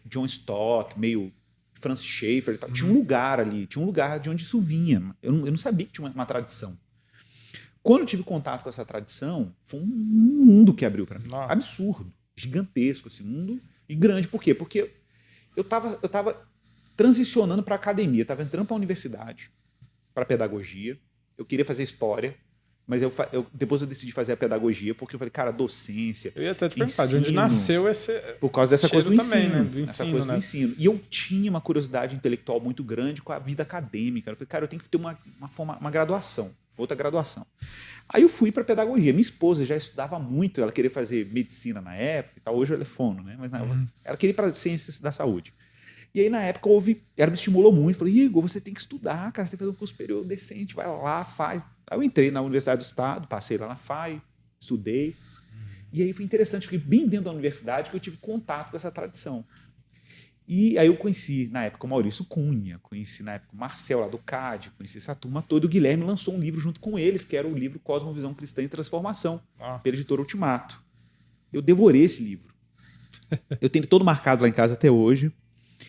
John Stott, meio Francis Schaeffer, tinha um lugar ali, tinha um lugar de onde isso vinha. Eu não sabia que tinha uma tradição. Quando eu tive contato com essa tradição, foi um mundo que abriu para mim. Nossa. Absurdo, gigantesco esse mundo, e grande. Por quê? Porque eu estava transicionando para a academia, estava entrando para a universidade, para pedagogia. Eu queria fazer história, mas depois eu decidi fazer a pedagogia, porque eu falei, cara, docência. Eu ia até te perguntar de onde nasceu esse. Por causa dessa coisa do também, ensino. né? Do ensino, né? Do ensino. E eu tinha uma curiosidade intelectual muito grande com a vida acadêmica. Eu falei, cara, eu tenho que ter uma graduação, outra graduação. Aí eu fui para pedagogia. Minha esposa já estudava muito, ela queria fazer medicina na época e tal. Hoje ela é fono, né? Mas ela queria ir para ciências da saúde. E aí, na época, ela me estimulou muito. Falei, Igor, você tem que estudar, cara, você tem que fazer um curso superior decente, vai lá, faz. Aí eu entrei na Universidade do Estado, passei lá na FAI, estudei. E aí foi interessante, fiquei bem dentro da universidade que eu tive contato com essa tradição. E aí eu conheci, na época, o Maurício Cunha, conheci, na época, o Marcel, lá do CAD, conheci essa turma toda. E o Guilherme lançou um livro junto com eles, que era o livro Cosmovisão Cristã e Transformação, pela editora Ultimato. Eu devorei esse livro. Eu tenho todo marcado lá em casa até hoje.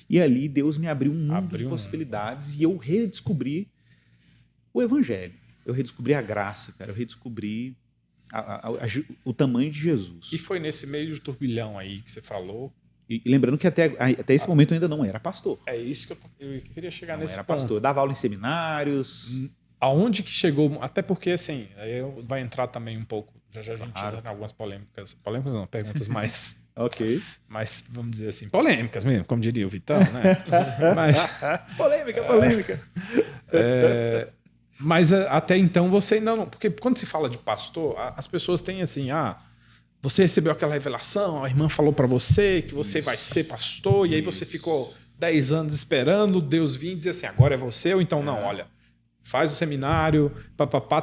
E ali Deus me abriu um mundo de possibilidades e eu redescobri o Evangelho. Eu redescobri a graça, cara. Eu redescobri o tamanho de Jesus. E foi nesse meio de turbilhão aí que você falou. E lembrando que até esse momento eu ainda não era pastor. É isso que eu queria chegar nesse ponto. Não era pastor. Eu dava aula em seminários. Aonde que chegou... Até porque, assim, aí vai entrar também um pouco... Já a gente entra em algumas polêmicas. Polêmicas não, perguntas mais... Ok. Mas, vamos dizer assim, polêmicas mesmo, como diria o Vitão, né? Mas, polêmica. Mas até então você ainda não... Porque quando se fala de pastor, as pessoas têm assim, você recebeu aquela revelação, a irmã falou para você que você vai ser pastor, e aí você ficou 10 anos esperando Deus vir e dizer assim, agora é você, ou então não, olha, faz o seminário,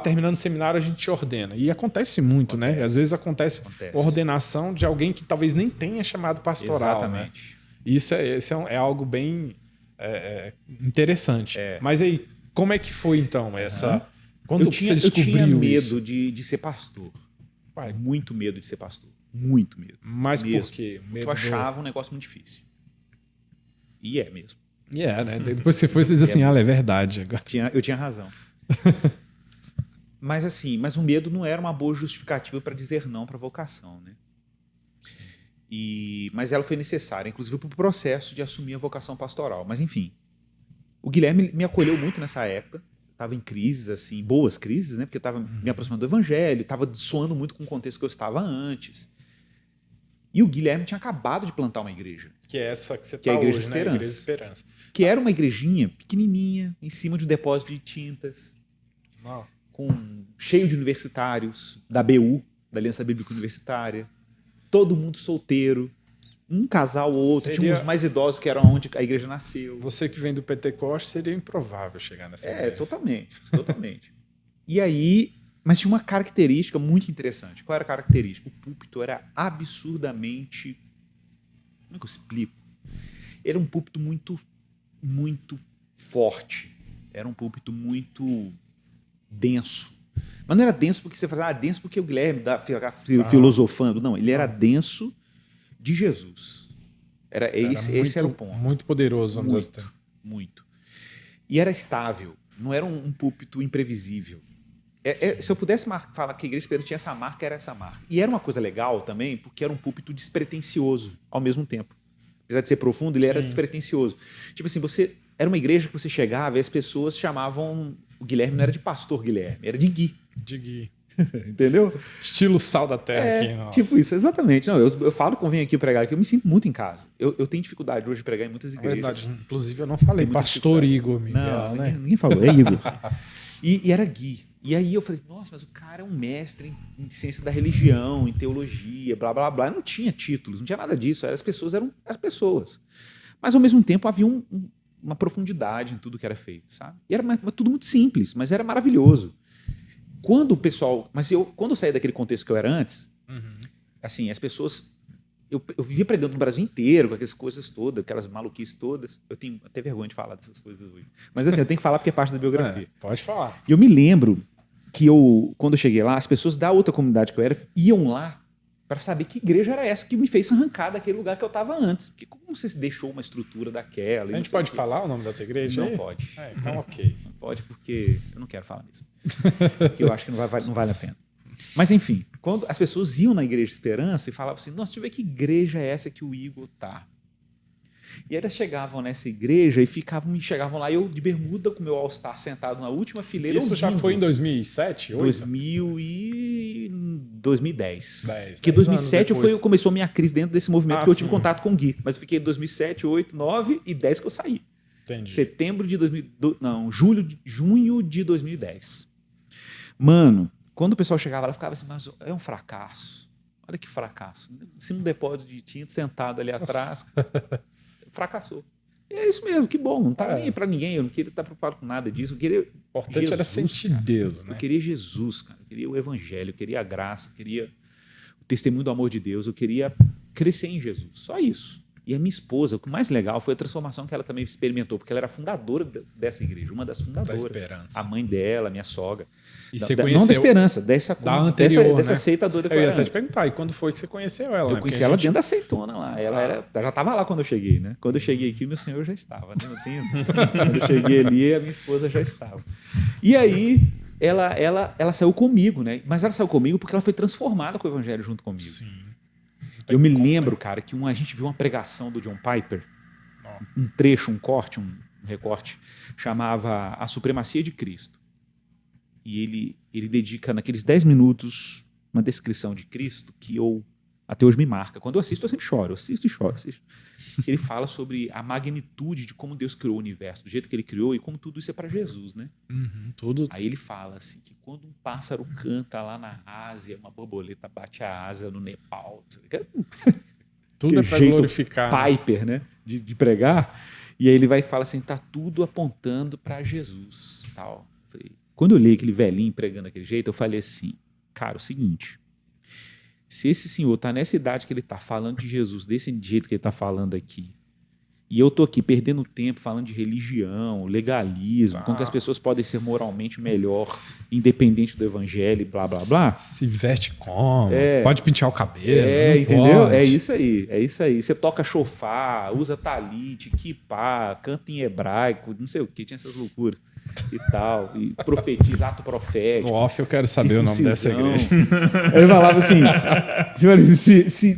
terminando o seminário a gente te ordena. E acontece muito, né? Às vezes acontece ordenação de alguém que talvez nem tenha chamado pastoral. Exatamente. Né? Isso é algo bem interessante. Mas aí, como é que foi então essa... Quando você descobriu eu tinha medo isso? de ser pastor. Muito medo de ser pastor. Muito medo. Mas por quê? Eu achava um negócio muito difícil. E é mesmo. E né? Depois você foi, você diz assim, é verdade. Agora. Eu tinha razão. Mas assim, mas o medo não era uma boa justificativa para dizer não para a vocação, né? Mas ela foi necessária, inclusive para o processo de assumir a vocação pastoral. Mas enfim, o Guilherme me acolheu muito nessa época. Estava em crises, assim, boas crises, né? Porque eu estava me aproximando do evangelho, estava soando muito com o contexto que eu estava antes. E o Guilherme tinha acabado de plantar uma igreja. Que é essa que você que é a tá Igreja hoje, Esperança. né? Igreja Esperança. Que era uma igrejinha pequenininha, em cima de um depósito de tintas, cheio de universitários, da BU, da Aliança Bíblica Universitária. Todo mundo solteiro. Um casal ou outro. Tinha uns mais idosos, que eram onde a igreja nasceu. Você que vem do Pentecoste, seria improvável chegar nessa igreja. Totalmente. E aí... Mas tinha uma característica muito interessante. Qual era a característica? O púlpito era absurdamente... Como é que eu explico? Era um púlpito muito, muito forte. Era um púlpito muito denso. Mas não era denso porque você fazia, denso porque o Guilherme está filosofando. Não, ele era denso de Jesus. Esse era o ponto. Muito poderoso, vamos dizer assim. Muito. E era estável. Não era um púlpito imprevisível. Se eu pudesse falar que a Igreja Esperança tinha essa marca, era essa marca. E era uma coisa legal também, porque era um púlpito despretensioso ao mesmo tempo. Apesar de ser profundo, ele era despretensioso. Tipo assim, era uma igreja que você chegava e as pessoas chamavam... O Guilherme não era de pastor Guilherme, era de Gui. De Gui. Entendeu? Estilo sal da terra aqui. Nossa. Tipo isso, exatamente. Não, eu falo quando venho aqui pregar aqui, eu me sinto muito em casa. Eu tenho dificuldade hoje de pregar em muitas igrejas. Verdade. Inclusive, eu não falei pastor Igor, Miguel. Não, né? ninguém falou, é Igor. E era Gui. E aí eu falei, nossa, mas o cara é um mestre em ciência da religião, em teologia, blá, blá, blá. Não tinha títulos, não tinha nada disso. As pessoas eram as pessoas. Mas, ao mesmo tempo, havia uma profundidade em tudo que era feito, sabe? E era tudo muito simples, mas era maravilhoso. Quando eu saí daquele contexto que eu era antes, assim, as pessoas... Eu vivia pregando no Brasil inteiro, com aquelas coisas todas, aquelas maluquices todas. Eu tenho até vergonha de falar dessas coisas hoje. Mas assim, eu tenho que falar porque é parte da biografia. Pode falar. E eu me lembro que quando eu cheguei lá, as pessoas da outra comunidade que eu era iam lá para saber que igreja era essa que me fez arrancar daquele lugar que eu estava antes. Porque como você deixou uma estrutura daquela... A gente pode falar o nome da tua igreja? Não pode. Então ok. Não pode porque eu não quero falar mesmo. Porque eu acho que não vale a pena. Mas, enfim, quando as pessoas iam na Igreja Esperança e falavam assim, nossa, deixa eu ver que igreja é essa que o Igor tá. E elas chegavam nessa igreja e chegavam lá, eu de bermuda com o meu All-Star sentado na última fileira. Isso já foi em 2007? 2010. Porque em 2007 começou a minha crise dentro desse movimento, porque eu tive contato com o Gui. Mas eu fiquei em 2007, 2008, 2009 e 10 que eu saí. Entendi. Junho de 2010. Mano, quando o pessoal chegava lá, ficava assim, mas é um fracasso. Olha que fracasso. Em cima do depósito de tinta, sentado ali atrás. Fracassou. E é isso mesmo, que bom. Não estava nem para ninguém, eu não queria estar preocupado com nada disso. Eu queria. O importante era sentir Deus, né? Eu queria Jesus, cara. Eu queria o Evangelho, eu queria a graça, eu queria o testemunho do amor de Deus, eu queria crescer em Jesus. Só isso. E a minha esposa, o que mais legal foi a transformação que ela também experimentou, porque ela era fundadora dessa igreja, uma das fundadoras. Da Esperança. A mãe dela, minha sogra. E você conheceu... Não da Esperança, dessa anterior, seita doida que eu ia até te perguntar, e quando foi que você conheceu ela? Eu conheci ela dentro da seitona lá. Ela já estava lá quando eu cheguei, né? Quando eu cheguei aqui, meu senhor já estava. Né? Assim, quando eu cheguei ali, a minha esposa já estava. E aí, ela saiu comigo, né? Mas ela saiu comigo porque ela foi transformada com o Evangelho junto comigo. Sim. Eu me lembro, cara, que a gente viu uma pregação do John Piper, um trecho, um recorte, chamava A Supremacia de Cristo. E ele dedica naqueles 10 minutos uma descrição de Cristo que até hoje me marca. Quando eu assisto, eu sempre choro. Eu assisto e choro. Ele fala sobre a magnitude de como Deus criou o universo, do jeito que ele criou e como tudo isso é para Jesus, né? Tudo. Aí ele fala assim, que quando um pássaro canta lá na Ásia, uma borboleta bate a asa no Nepal. Tudo é para glorificar. Piper, né? De pregar. E aí ele vai e fala assim, tá tudo apontando para Jesus. Tal. Quando eu li aquele velhinho pregando daquele jeito, eu falei assim, cara, o seguinte... Se esse senhor está nessa idade que ele está falando de Jesus, desse jeito que ele está falando aqui, E eu tô aqui perdendo tempo falando de religião, legalismo, como que as pessoas podem ser moralmente melhor, independente do evangelho, blá, blá, blá. Se veste como? Pode pentear o cabelo, não entendeu? pode. É isso aí. Você toca chofar, usa talite, kippah, canta em hebraico, não sei o que, tinha essas loucuras e tal. E profetiza, ato profético. No off eu quero saber o nome dessa igreja. Ele falava assim,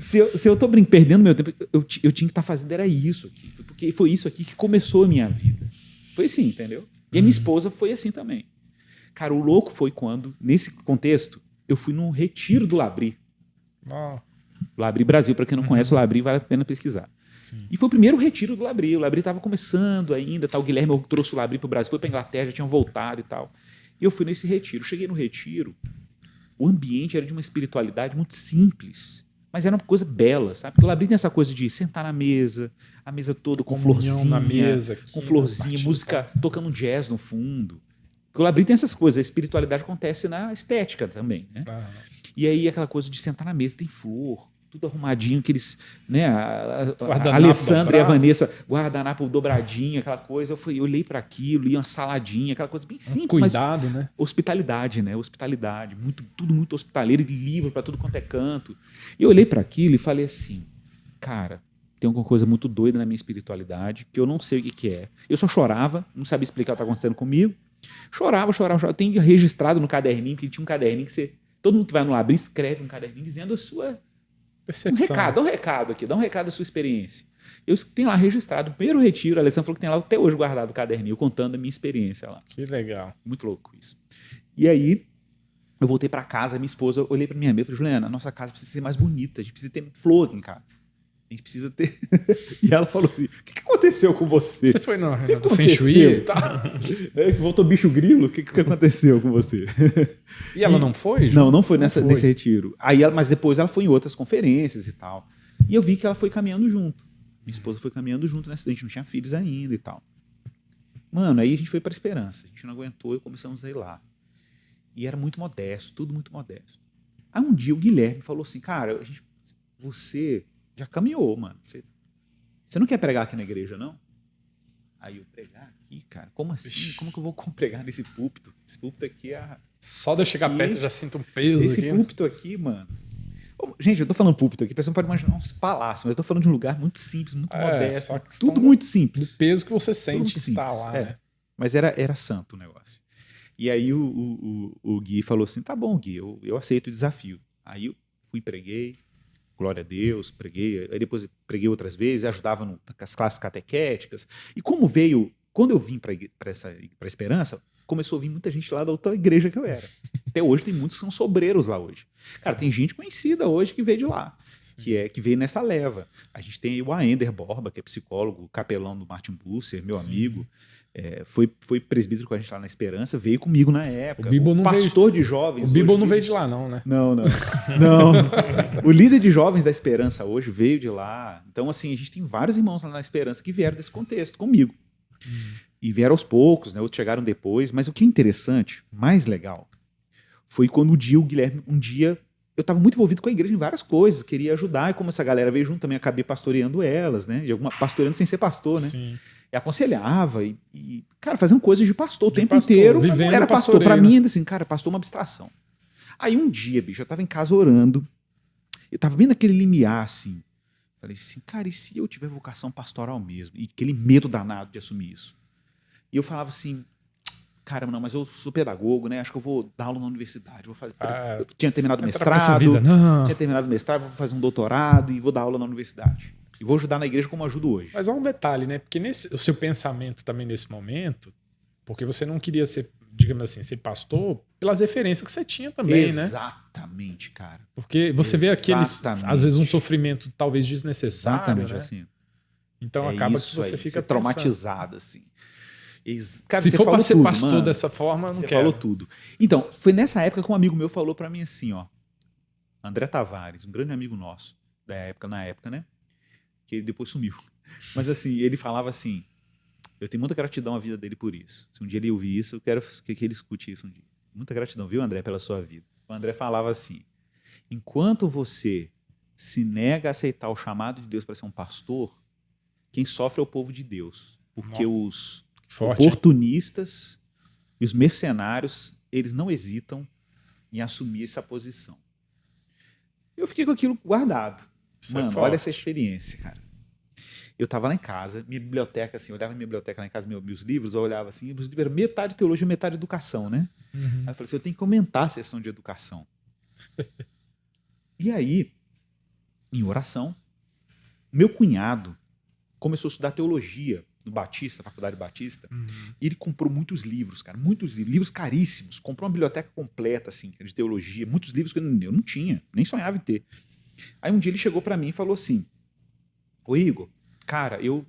se eu tô perdendo meu tempo, eu tinha que estar fazendo era isso aqui. Porque foi isso aqui que começou a minha vida. Foi assim, entendeu? E a minha esposa foi assim também. Cara, o louco foi quando, nesse contexto, eu fui num retiro do Labri. Labri Brasil, para quem não conhece o Labri, vale a pena pesquisar. Sim. E foi o primeiro retiro do Labri. O Labri estava começando ainda, tal. O Guilherme trouxe o Labri para o Brasil, foi para a Inglaterra, já tinham voltado e tal. E eu fui nesse retiro. Cheguei no retiro, o ambiente era de uma espiritualidade muito simples, mas era uma coisa bela, sabe? Porque o Labri tem essa coisa de sentar na mesa, a mesa toda com florzinha, na mesa, com florzinha, música tocando um jazz no fundo. Porque o Labri tem essas coisas, a espiritualidade acontece na estética também, né? E aí aquela coisa de sentar na mesa, tem flor, tudo arrumadinho, aqueles, né, a Alessandra dobrado. E a Vanessa, guardanapo dobradinho, aquela coisa. Eu olhei para aquilo, li uma saladinha, aquela coisa bem simples. Cuidado, né? Hospitalidade, né? Hospitalidade, tudo muito hospitaleiro, de livro para tudo quanto é canto. E eu olhei para aquilo e falei assim, cara, tem alguma coisa muito doida na minha espiritualidade que eu não sei o que é. Eu só chorava, não sabia explicar o que estava acontecendo comigo. Chorava. Eu tenho registrado no caderninho, que tinha um caderninho que todo mundo que vai no Labri escreve um caderninho dizendo a sua percepção. Dá um recado aqui, dá um recado da sua experiência. Eu tenho lá registrado o primeiro retiro, a Alessandra falou que tem lá até hoje guardado o caderninho, contando a minha experiência lá. Que legal. Muito louco isso. E aí, eu voltei para casa, minha esposa, olhei para minha mesa e falei, Juliana, a nossa casa precisa ser mais bonita, a gente precisa ter flor em casa. A gente precisa ter... E ela falou assim, o que aconteceu com você? Você foi no do Feng Shui? Tá. Voltou bicho grilo? O que aconteceu com você? E ela não foi, Ju? Não foi nesse retiro. Mas depois ela foi em outras conferências e tal. E eu vi que ela foi caminhando junto. Minha esposa foi caminhando junto nessa. A gente não tinha filhos ainda e tal. Mano, aí a gente foi para Esperança. A gente não aguentou e começamos a ir lá. E era muito modesto, tudo muito modesto. Aí um dia o Guilherme falou assim, cara, você já caminhou, mano. Você não quer pregar aqui na igreja, não? Aí eu, pregar aqui, cara? Como assim? Ixi. Como que eu vou pregar nesse púlpito? Esse púlpito aqui é... Só de eu chegar perto eu já sinto um peso. Esse aqui, púlpito aqui, mano... Gente, eu tô falando púlpito aqui, a pessoa pode imaginar uns palácios, mas eu tô falando de um lugar muito simples, muito modesto. Tudo muito simples. Do peso que você sente estar lá, né? Mas era santo o negócio. E aí o Gui falou assim, tá bom, Gui, eu aceito o desafio. Aí eu fui e preguei, glória a Deus, preguei. Aí depois preguei outras vezes, ajudava nas classes catequéticas. E quando eu vim para Esperança, começou a vir muita gente lá da outra igreja que eu era. Até hoje tem muitos que são sobreiros lá hoje. Sim. Cara, tem gente conhecida hoje que veio de lá, que veio nessa leva. A gente tem aí o Aender Borba, que é psicólogo, capelão do Martin Busser, meu amigo. Foi presbítero com a gente lá na Esperança, veio comigo na época. O pastor de jovens. O Bibo não veio de lá, não, né? Não. O líder de jovens da Esperança hoje veio de lá. Então, assim, a gente tem vários irmãos lá na Esperança que vieram desse contexto comigo. E vieram aos poucos, né? Outros chegaram depois. Mas o que é interessante, mais legal, foi quando o Guilherme, um dia, eu estava muito envolvido com a igreja em várias coisas, queria ajudar, e como essa galera veio junto, também acabei pastoreando elas, né? Pastoreando sem ser pastor, né? Sim. E aconselhava, cara, fazendo coisas de pastor o tempo inteiro. Não era pastor. Para mim, ainda assim, cara, pastor é uma abstração. Aí um dia, bicho, eu estava em casa orando, eu estava bem naquele limiar, assim. Falei assim, cara, e se eu tiver vocação pastoral mesmo? E aquele medo danado de assumir isso. E eu falava assim, cara, não, mas eu sou pedagogo, né? Acho que eu vou dar aula na universidade. Eu tinha terminado o mestrado, vou fazer um doutorado e vou dar aula na universidade. E vou ajudar na igreja como ajudo hoje. Mas há um detalhe, né? Porque o seu pensamento também nesse momento, porque você não queria ser, digamos assim, ser pastor pelas referências que você tinha também, né? Exatamente, cara. Porque você vê aqueles, às vezes, um sofrimento talvez desnecessário. Exatamente, né? assim. então acaba que você fica traumatizado, assim. Cara, se for para ser pastor mano, dessa forma, não você quero. Falou tudo. Então, foi nessa época que um amigo meu falou para mim assim, ó. André Tavares, um grande amigo nosso, na época, né? Que ele depois sumiu. Mas assim, ele falava assim, eu tenho muita gratidão à vida dele por isso. Se um dia ele ouvir isso, eu quero que ele escute isso um dia. Muita gratidão, viu, André, pela sua vida. O André falava assim, enquanto você se nega a aceitar o chamado de Deus para ser um pastor, quem sofre é o povo de Deus. Porque os Forte. oportunistas e os mercenários, eles não hesitam em assumir essa posição. Eu fiquei com aquilo guardado. Isso é Mano, forte. olha essa experiência, cara. Eu tava lá em casa, minha biblioteca, assim, eu olhava minha biblioteca lá em casa, meus livros, eu olhava assim, os livros eram metade teologia, metade educação, né? Uhum. Aí eu falei assim, eu tenho que aumentar a sessão de educação. E aí, em oração, meu cunhado começou a estudar teologia no Batista, Faculdade Batista, e ele comprou muitos livros, cara, muitos livros caríssimos. Comprou uma biblioteca completa, assim, de teologia, muitos livros que eu não tinha, nem sonhava em ter. Aí um dia ele chegou pra mim e falou assim, ô Igor, cara, eu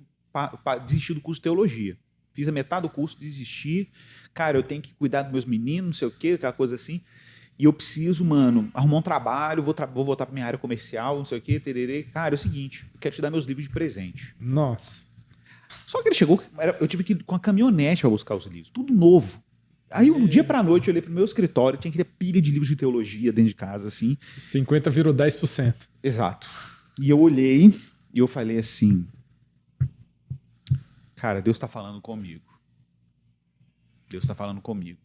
desisti do curso de teologia. Fiz a metade do curso, desisti. Cara, eu tenho que cuidar dos meus meninos, não sei o quê, aquela coisa assim. E eu preciso, mano, arrumar um trabalho, vou voltar pra minha área comercial, não sei o quê, tererê. Cara, é o seguinte, eu quero te dar meus livros de presente. Nossa. Só que ele chegou, eu tive que ir com a caminhonete pra buscar os livros, tudo novo. Aí, um dia pra noite, eu olhei pro meu escritório, tinha aquele pilha de livros de teologia dentro de casa, assim. 50 virou 10%. Exato. E eu olhei e eu falei assim, cara, Deus tá falando comigo. Deus tá falando comigo.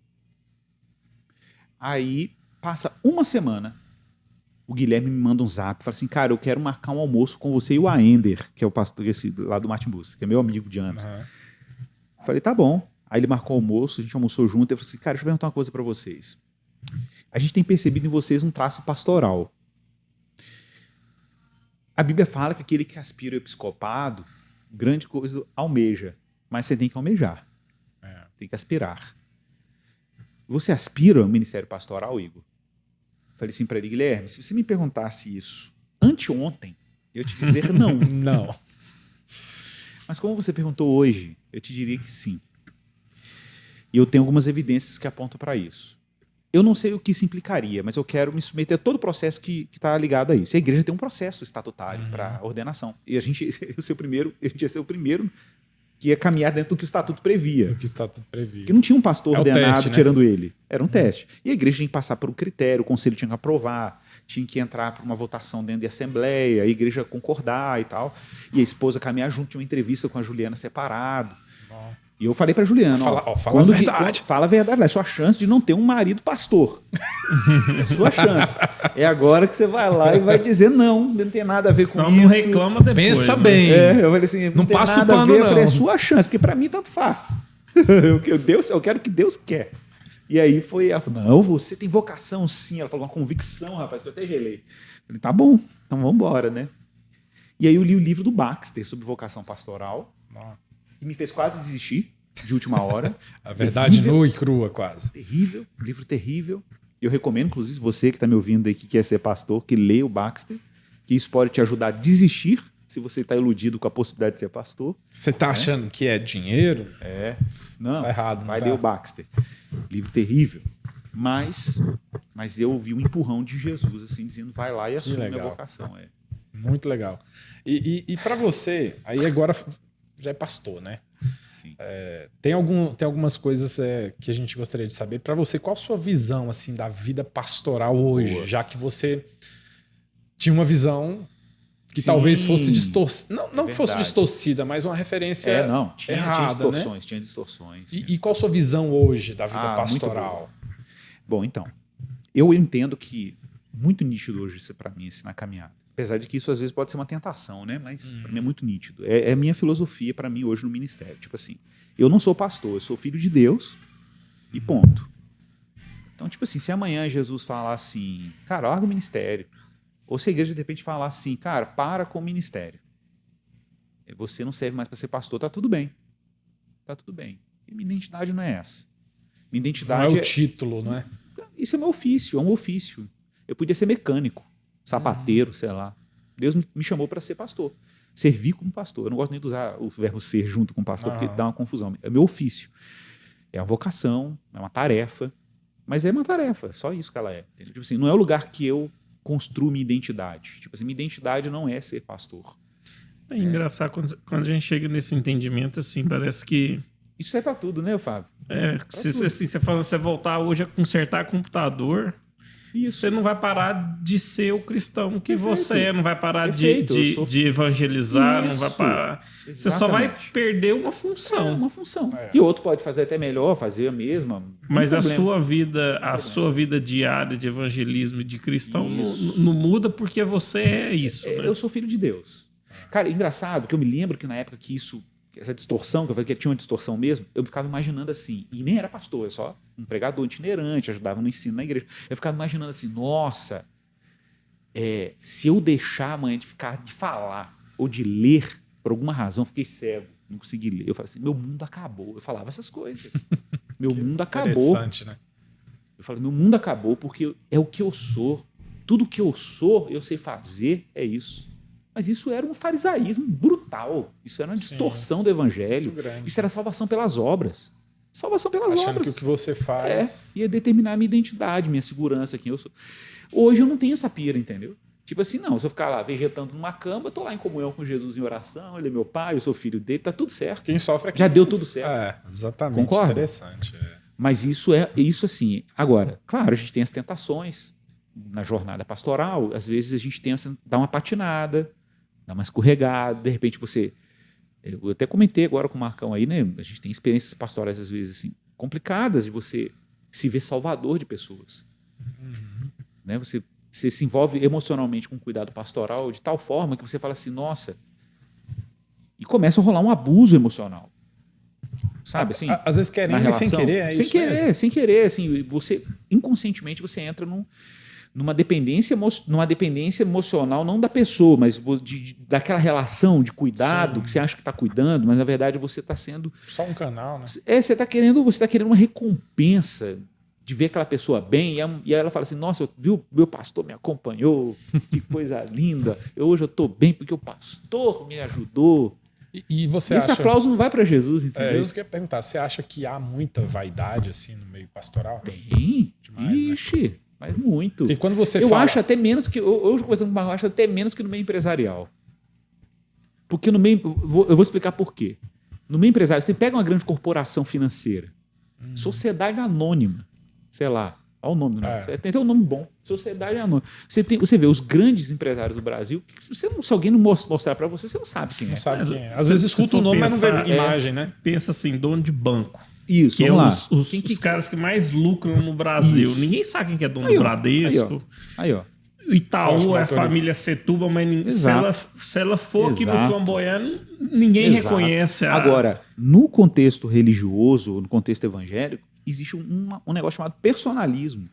Aí, passa uma semana, o Guilherme me manda um zap, fala assim, cara, eu quero marcar um almoço com você e o Aender, que é o pastor lá do Martin Bus, que é meu amigo de anos. Uhum. Falei, tá bom. Aí ele marcou o almoço, a gente almoçou junto, eu falei assim, cara, deixa eu perguntar uma coisa pra vocês. A gente tem percebido em vocês um traço pastoral. A Bíblia fala que aquele que aspira ao episcopado, grande coisa almeja, mas você tem que almejar, tem que aspirar. Você aspira ao ministério pastoral, Igor? Falei assim para ele, Guilherme, se você me perguntasse isso anteontem, eu te dizer não. Não. Mas como você perguntou hoje, eu te diria que sim. E eu tenho algumas evidências que apontam para isso. Eu não sei o que isso implicaria, mas eu quero me submeter a todo o processo que está ligado a isso. A igreja tem um processo estatutário para ordenação. E a gente ia ser o primeiro que ia caminhar dentro do que o estatuto previa. O que está tudo previsto. Porque não tinha um pastor É o ordenado teste, né? tirando ele. Era um teste. E a igreja tinha que passar por um critério, o conselho tinha que aprovar, tinha que entrar para uma votação dentro de assembleia, a igreja concordar e tal. E a esposa caminhar junto, tinha uma entrevista com a Juliana separado. E eu falei para Juliana, Fala a verdade. Fala a verdade, é sua chance de não ter um marido pastor. É sua chance. É agora que você vai lá e vai dizer não tem nada a ver Senão com não isso. reclama depois. Pensa né? bem. Eu falei assim, Não tem passa o nada a pano, ver. Eu falei, é não. sua chance, porque para mim tanto faz. Eu quero o que Deus quer. E aí ela falou, não, você tem vocação sim. Ela falou, uma convicção, rapaz, que eu até gelei. Eu falei, tá bom, então vamos embora, né? E aí eu li o livro do Baxter sobre vocação pastoral, que me fez quase desistir de última hora. A verdade Terrível. nua e crua, quase. Terrível, um livro terrível. Eu recomendo, inclusive, você que está me ouvindo aí, que quer ser pastor, que leia o Baxter, que isso pode te ajudar a desistir se você está iludido com a possibilidade de ser pastor. Você tá achando que é dinheiro? Não, Tá errado, não vai tá? ler o Baxter. Livro terrível. Mas eu ouvi um empurrão de Jesus, assim, dizendo, vai lá e assume a legal. vocação. Muito legal. E para você, aí agora já é pastor, né? Sim. Tem algumas coisas que a gente gostaria de saber. Para você, qual a sua visão assim da vida pastoral hoje? Boa. Já que você tinha uma visão que Sim, talvez fosse distorcida. Não que fosse verdade. distorcida, mas uma referência Tinha errada, né? tinha distorções. E qual a sua visão hoje da vida muito pastoral? Bom, então, eu entendo que muito nítido hoje isso para mim, assim, na caminhada. Apesar de que isso às vezes pode ser uma tentação, né? Mas para mim é muito nítido. É a minha filosofia para mim hoje no ministério. Tipo assim, eu não sou pastor, eu sou filho de Deus e ponto. Então, tipo assim, se amanhã Jesus falar assim, cara, larga o ministério, ou se a igreja de repente falar assim, cara, para com o ministério, você não serve mais para ser pastor, tá tudo bem. Tá tudo bem. E minha identidade não é essa. Minha Não identidade é o título, não é? Isso é meu ofício, é um ofício. Eu podia ser mecânico, sapateiro, sei lá. Deus me chamou para ser pastor. Servir como pastor. Eu não gosto nem de usar o verbo ser junto com pastor, porque dá uma confusão. É meu ofício. É uma vocação, é uma tarefa. Mas é uma tarefa, só isso que ela é. Entendeu? Tipo assim, não é o lugar que eu construo minha identidade. Tipo assim, minha identidade não é ser pastor. É engraçado quando a gente chega nesse entendimento, assim, parece que... Isso é para tudo, né, Fábio? Se você fala, você voltar hoje a consertar computador, você não vai parar de ser o cristão que Perfeito. você é, não vai parar Perfeito. de evangelizar, não vai Isso. parar. Você só vai perder uma função. Uma função. E outro pode fazer até melhor, fazer a mesma. Mas Não a tem problema. sua vida diária de evangelismo e de cristão não muda porque você é isso. Né? Eu sou filho de Deus. Cara, engraçado que eu me lembro que na época que essa distorção, que eu falei que tinha uma distorção mesmo, eu ficava imaginando assim, e nem era pastor, é só um pregador itinerante, ajudava no ensino na igreja. Eu ficava imaginando assim, nossa, se eu deixar amanhã de falar ou de ler, por alguma razão, fiquei cego, não consegui ler. Eu falei assim, meu mundo acabou. Eu falava essas coisas. Meu mundo acabou. Interessante, né? Eu falei, meu mundo acabou porque é o que eu sou. Tudo que eu sou, eu sei fazer, é isso. Mas isso era um farisaísmo brutal. Isso era uma distorção do evangelho. Isso era salvação pelas obras. Salvação pelas obras. Achando que o que você faz... ia determinar a minha identidade, minha segurança, quem eu sou. Hoje eu não tenho essa pira, entendeu? Tipo assim, não, se eu ficar lá vegetando numa cama, eu tô lá em comunhão com Jesus em oração, ele é meu pai, eu sou filho dele, tá tudo certo. Quem sofre é quem... Já deu tudo certo. Exatamente. Concorda? Interessante. Mas isso assim. Agora, claro, a gente tem as tentações na jornada pastoral. Às vezes a gente tenta dar uma patinada, dar uma escorregada, de repente você... Eu até comentei agora com o Marcão aí, né? A gente tem experiências pastorais, às vezes, assim, complicadas de você se ver salvador de pessoas. Né? Você se envolve emocionalmente com o cuidado pastoral de tal forma que você fala assim, nossa... E começa a rolar um abuso emocional. Sabe, assim? Às vezes querendo e sem querer, sem querer, assim, você inconscientemente você entra numa dependência emocional, não da pessoa, mas daquela relação de cuidado que você acha que está cuidando, mas na verdade você está sendo só um canal, né? Você está querendo uma recompensa de ver aquela pessoa bem, e ela fala assim, nossa, viu, meu pastor me acompanhou, que coisa linda, hoje eu estou bem porque o pastor me ajudou. E você esse aplauso não vai para Jesus, entendeu? É isso que eu ia perguntar. Você acha que há muita vaidade assim no meio pastoral? Tem. Demais, né? Mas muito. E quando você eu acho até menos que... Hoje, conversando com o Marcos, eu acho até menos que no meio empresarial. Porque no meio... Eu vou explicar por quê. No meio empresarial, você pega uma grande corporação financeira, sociedade anônima, sei lá, olha o nome do negócio. Tem até um nome bom. Sociedade anônima. Você vê os grandes empresários do Brasil, se alguém não mostrar para você, você não sabe quem é. Não sabe quem é. Às vezes escuta o nome, mas não vê imagem, né? Pensa assim, dono de banco. Isso, que vamos lá. Os caras que mais lucram no Brasil. Isso. Ninguém sabe quem que é dono do Bradesco. Aí, ó. O Itaú é a família Setúbal, mas se ela for aqui no Flamboyant, ninguém reconhece. Agora, no contexto religioso, no contexto evangélico, existe um negócio chamado personalismo,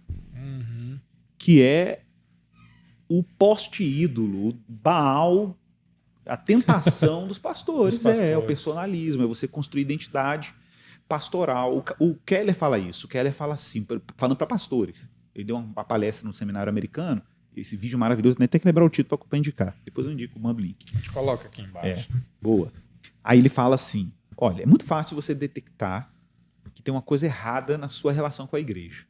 que é o poste-ídolo, o Baal, a tentação dos pastores. É o personalismo, é você construir identidade pastoral. O Keller fala isso. O Keller fala assim, falando para pastores. Ele deu uma palestra no seminário americano. Esse vídeo maravilhoso, nem tem que lembrar o título para indicar. Depois eu indico, mando o link. A gente coloca aqui embaixo. Boa. Aí ele fala assim, olha, é muito fácil você detectar que tem uma coisa errada na sua relação com a igreja.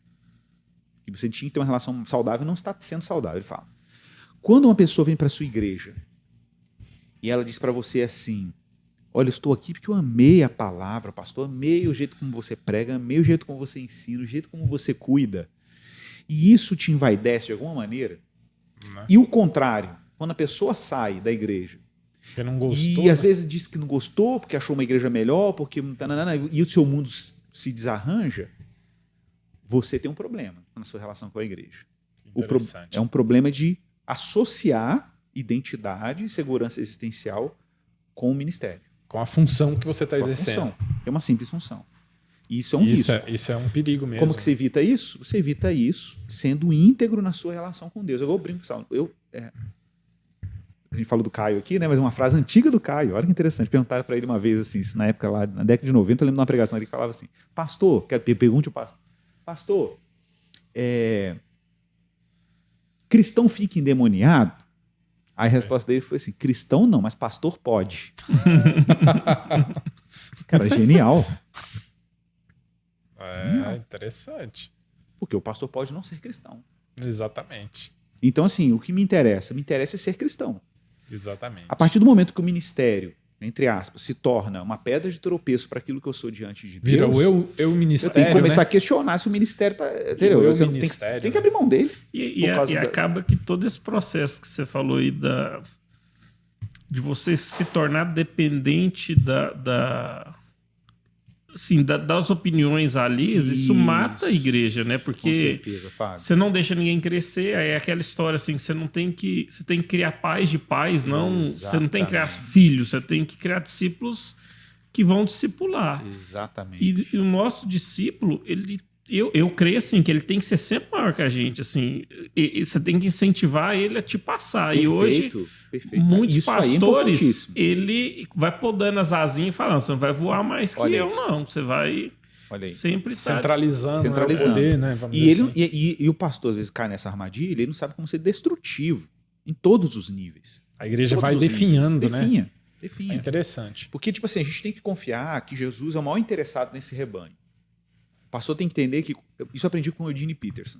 E você tinha que ter uma relação saudável e não está sendo saudável. Ele fala, quando uma pessoa vem para a sua igreja e ela diz para você assim, olha, eu estou aqui porque eu amei a palavra, pastor, amei o jeito como você prega, amei o jeito como você ensina, o jeito como você cuida, e isso te envaidece de alguma maneira. Não. E o contrário, quando a pessoa sai da igreja porque não gostou, e às vezes diz que não gostou, porque achou uma igreja melhor, porque e o seu mundo se desarranja, você tem um problema na sua relação com a igreja. É um problema de associar identidade e segurança existencial com o ministério. Com a função que você está exercendo. É uma simples função. Isso é um risco. Isso é um perigo mesmo. Como que você evita isso? Você evita isso sendo íntegro na sua relação com Deus. Eu brinco, a gente falou do Caio aqui, né? Mas uma frase antiga do Caio. Olha que interessante. Perguntaram para ele uma vez, assim, na época lá, na década de 90, eu lembro de uma pregação, ele falava assim, pastor, pergunte ao pastor, cristão fica endemoniado? Aí a resposta dele foi assim, cristão não, mas pastor pode. Cara, genial. Interessante. Porque o pastor pode não ser cristão. Exatamente. Então, assim, o que me interessa? Me interessa é ser cristão. Exatamente. A partir do momento que o ministério entre aspas, se torna uma pedra de tropeço para aquilo que eu sou diante de Vira Deus, o eu eu ministério, tenho que começar né? a questionar se o ministério está... Entendeu? eu Você ministério, tem que abrir mão dele. E acaba que todo esse processo que você falou aí de você se tornar dependente das opiniões alheias, isso mata a igreja, né? Com Porque certeza, Fábio. você não deixa ninguém crescer, aí é aquela história assim, que você tem que criar pais de pais, não, você não tem que criar filhos, você tem que criar discípulos que vão discipular. Exatamente. E o nosso discípulo, eu creio assim, que ele tem que ser sempre maior que a gente, assim, e você tem que incentivar ele a te passar. Perfeito, e hoje, perfeito. muitos Isso aí é pastores, importantíssimo. ele vai podando as asinhas e falando, você não vai voar mais que Olha eu, aí. não. Você vai Olha aí. sempre estar... Centralizando o poder, né? Vamos E, dizer ele, assim. e o pastor, às vezes, cai nessa armadilha, ele não sabe como ser destrutivo em todos os níveis. A igreja Todos vai os definhando, níveis. né? Definha. É interessante. Porque, tipo assim, a gente tem que confiar que Jesus é o maior interessado nesse rebanho. O pastor tem que entender que... Isso eu aprendi com o Eugene Peterson.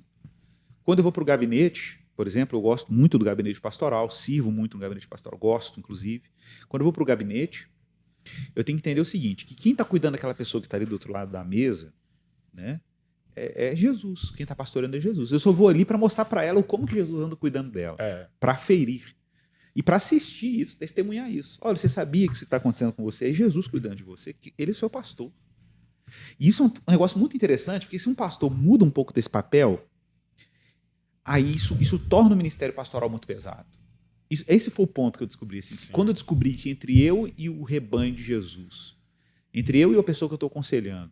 Quando eu vou para o gabinete, por exemplo, eu gosto muito do gabinete pastoral, sirvo muito no gabinete pastoral, gosto, inclusive. Quando eu vou para o gabinete, eu tenho que entender o seguinte, que quem está cuidando daquela pessoa que está ali do outro lado da mesa, né, é Jesus. Quem está pastoreando é Jesus. Eu só vou ali para mostrar para ela como que Jesus anda cuidando dela. Para ferir. E para assistir isso, testemunhar isso. Olha, você sabia que isso que está acontecendo com você é Jesus cuidando de você, que ele é o seu pastor. E isso é um negócio muito interessante, porque se um pastor muda um pouco desse papel, aí isso torna o ministério pastoral muito pesado. Esse foi o ponto que eu descobri. Assim, quando eu descobri que entre eu e o rebanho de Jesus, entre eu e a pessoa que eu estou aconselhando,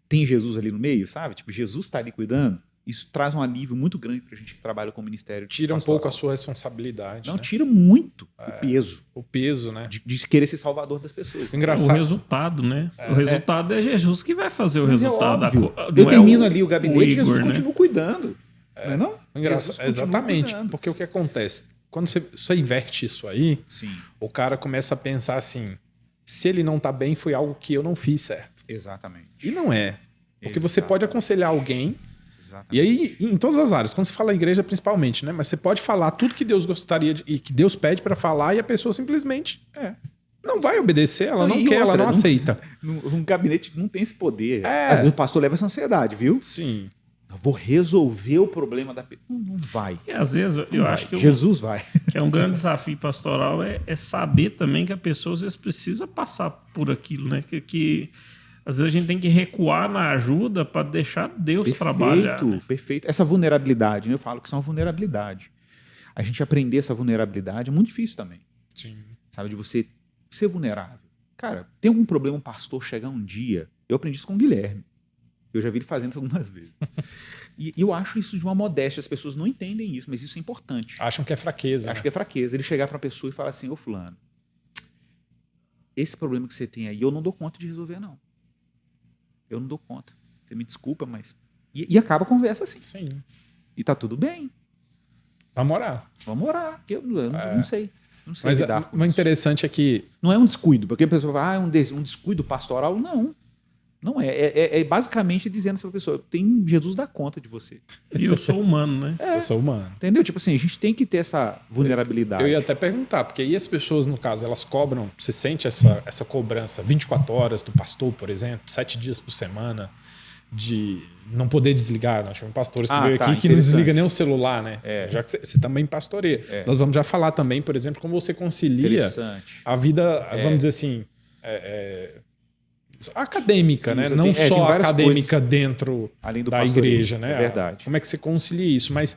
tem Jesus ali no meio, sabe? Tipo, Jesus está ali cuidando. Isso traz um alívio muito grande para a gente que trabalha com o ministério. Tira um pouco a sua responsabilidade. Não, né? tira muito o peso. O peso, né? De querer ser salvador das pessoas. Engraçado. O resultado, né? O resultado é Jesus que vai fazer o Mas resultado. É óbvio. Não Eu é termino ali o gabinete e Igor, Jesus né? continua cuidando. Não é não? Jesus continua Exatamente. cuidando. Porque o que acontece? Quando você inverte isso aí, Sim, o cara começa a pensar assim, se ele não tá bem, foi algo que eu não fiz certo. exatamente. E não é. Porque você pode aconselhar alguém, Exatamente. e aí, em todas as áreas, quando você fala igreja principalmente, né? Mas você pode falar tudo que Deus gostaria e que Deus pede para falar, e a pessoa simplesmente não vai obedecer, ela não E quer, ela outra, não aceita. Um gabinete não tem esse poder. Às vezes o pastor leva essa ansiedade, viu? Sim. Eu vou resolver o problema da pessoa. Não vai. E às vezes eu acho que Jesus vai. que é um grande desafio pastoral é saber também que a pessoa às vezes precisa passar por aquilo, né? Que às vezes a gente tem que recuar na ajuda para deixar Deus trabalhar. Né? Perfeito. Essa vulnerabilidade, né? Eu falo que isso é uma vulnerabilidade. A gente aprender essa vulnerabilidade é muito difícil também. Sim. Sabe, de você ser vulnerável. Cara, tem algum problema um pastor chegar um dia... Eu aprendi isso com o Guilherme. Eu já vi ele fazendo isso algumas vezes. E eu acho isso de uma modéstia. As pessoas não entendem isso, mas isso é importante. Acham que é fraqueza. Acho que é fraqueza. Ele chegar para a pessoa e falar assim, ô fulano, esse problema que você tem aí, eu não dou conta de resolver, não. Eu não dou conta. Você me desculpa, mas... E acaba a conversa assim. Sim. E tá tudo bem. Vamos orar. Vamos orar. Porque eu não sei. Não sei Mas lidar com o isso. interessante é que... Não é um descuido. Porque a pessoa fala, um descuido pastoral. Não. Não é. É basicamente dizendo para a pessoa, tem Jesus dá conta de você. E eu sou humano, né? Eu sou humano. Entendeu? Tipo assim, a gente tem que ter essa vulnerabilidade. Eu ia até perguntar, porque aí as pessoas, no caso, elas cobram, você sente essa cobrança 24 horas do pastor, por exemplo, 7 dias por semana, de não poder desligar. Nós tivemos pastores que veio aqui que não desliga nem o celular, né? Já que você também pastoreia. Nós vamos já falar também, por exemplo, como você concilia a vida, vamos dizer assim, acadêmica, né? Não só acadêmica dentro da igreja, né? É verdade. Como é que você concilia isso? Mas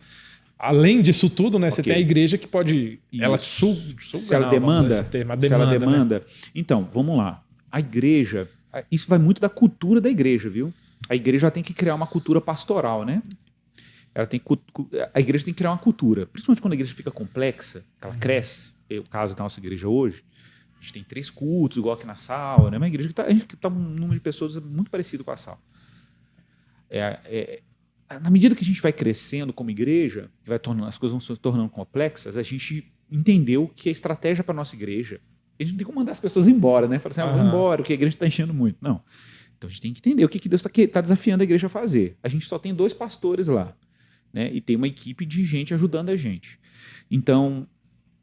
além disso tudo, né? Você tem a igreja que pode, ela suga, se ela demanda, se ela demanda. Né? Então, vamos lá. A igreja, isso vai muito da cultura da igreja, viu? A igreja já tem que criar uma cultura pastoral, né? A igreja tem que criar uma cultura, principalmente quando a igreja fica complexa, que ela cresce. É o caso da nossa igreja hoje. A gente tem 3 cultos, igual aqui na Sal, né? Uma igreja que a gente está um número de pessoas muito parecido com a Sal. Na medida que a gente vai crescendo como igreja, as coisas vão se tornando complexas, a gente entendeu que a estratégia para a nossa igreja, a gente não tem como mandar as pessoas embora, né? Falar assim, vou embora, porque a igreja está enchendo muito. Não. Então a gente tem que entender o que Deus está desafiando a igreja a fazer. A gente só tem 2 pastores lá, né? E tem uma equipe de gente ajudando a gente. Então,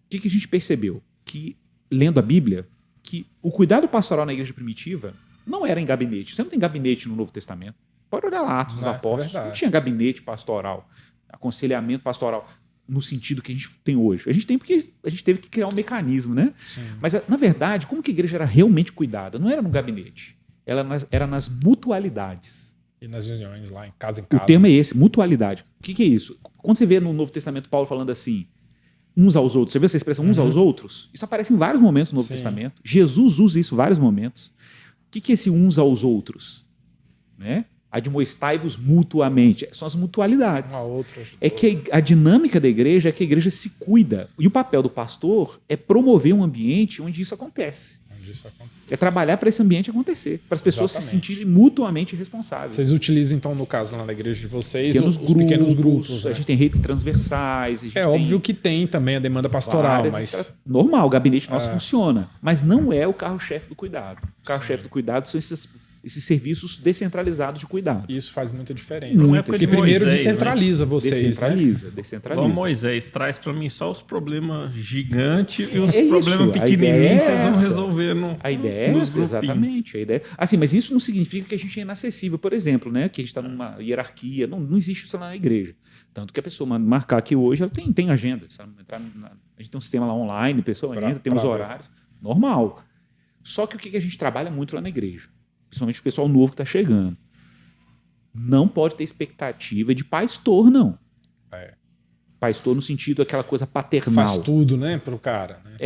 o que a gente percebeu? Que lendo a Bíblia, que o cuidado pastoral na igreja primitiva não era em gabinete. Você não tem gabinete no Novo Testamento. Pode olhar lá, Atos dos Apóstolos. Não tinha gabinete pastoral, aconselhamento pastoral, no sentido que a gente tem hoje. A gente tem porque a gente teve que criar um mecanismo, né? Sim. Mas, na verdade, como que a igreja era realmente cuidada? Não era no gabinete. Era nas mutualidades. E nas reuniões lá, em casa. O termo é esse, mutualidade. O que é isso? Quando você vê no Novo Testamento Paulo falando assim, uns aos outros, você vê essa expressão uns aos outros? Isso aparece em vários momentos no Novo Testamento. Jesus usa isso em vários momentos. O que é esse uns aos outros? Né? Admoestai-vos mutuamente. São as mutualidades. É que a dinâmica da igreja é que a igreja se cuida. E o papel do pastor é promover um ambiente onde isso acontece. É trabalhar para esse ambiente acontecer, para as pessoas se sentirem mutuamente responsáveis. Vocês utilizam, então, no caso lá na igreja de vocês, pequenos grupos. Né? A gente tem redes transversais. Óbvio que tem também a demanda pastoral, mas... Normal, o gabinete nosso funciona, mas não é o carro-chefe do cuidado. O carro-chefe do cuidado são esses serviços descentralizados de cuidado. Isso faz muita diferença. Porque primeiro Moisés, descentraliza vocês, descentraliza. Igual Moisés traz para mim só os problemas gigantes e os problemas pequenininhos vocês vão resolver A ideia é essa, exatamente. A ideia... Assim, mas isso não significa que a gente é inacessível, por exemplo, né? Que a gente está numa hierarquia. Não existe isso lá na igreja. Tanto que a pessoa marcar aqui hoje, ela tem agenda. A gente tem um sistema lá online, a pessoa entra, tem uns horários. Normal. Só que o que a gente trabalha muito lá na igreja? Principalmente o pessoal novo que está chegando. Não pode ter expectativa de pastor, não. Pastor no sentido daquela coisa paternal. Faz tudo, né, pro cara. Né?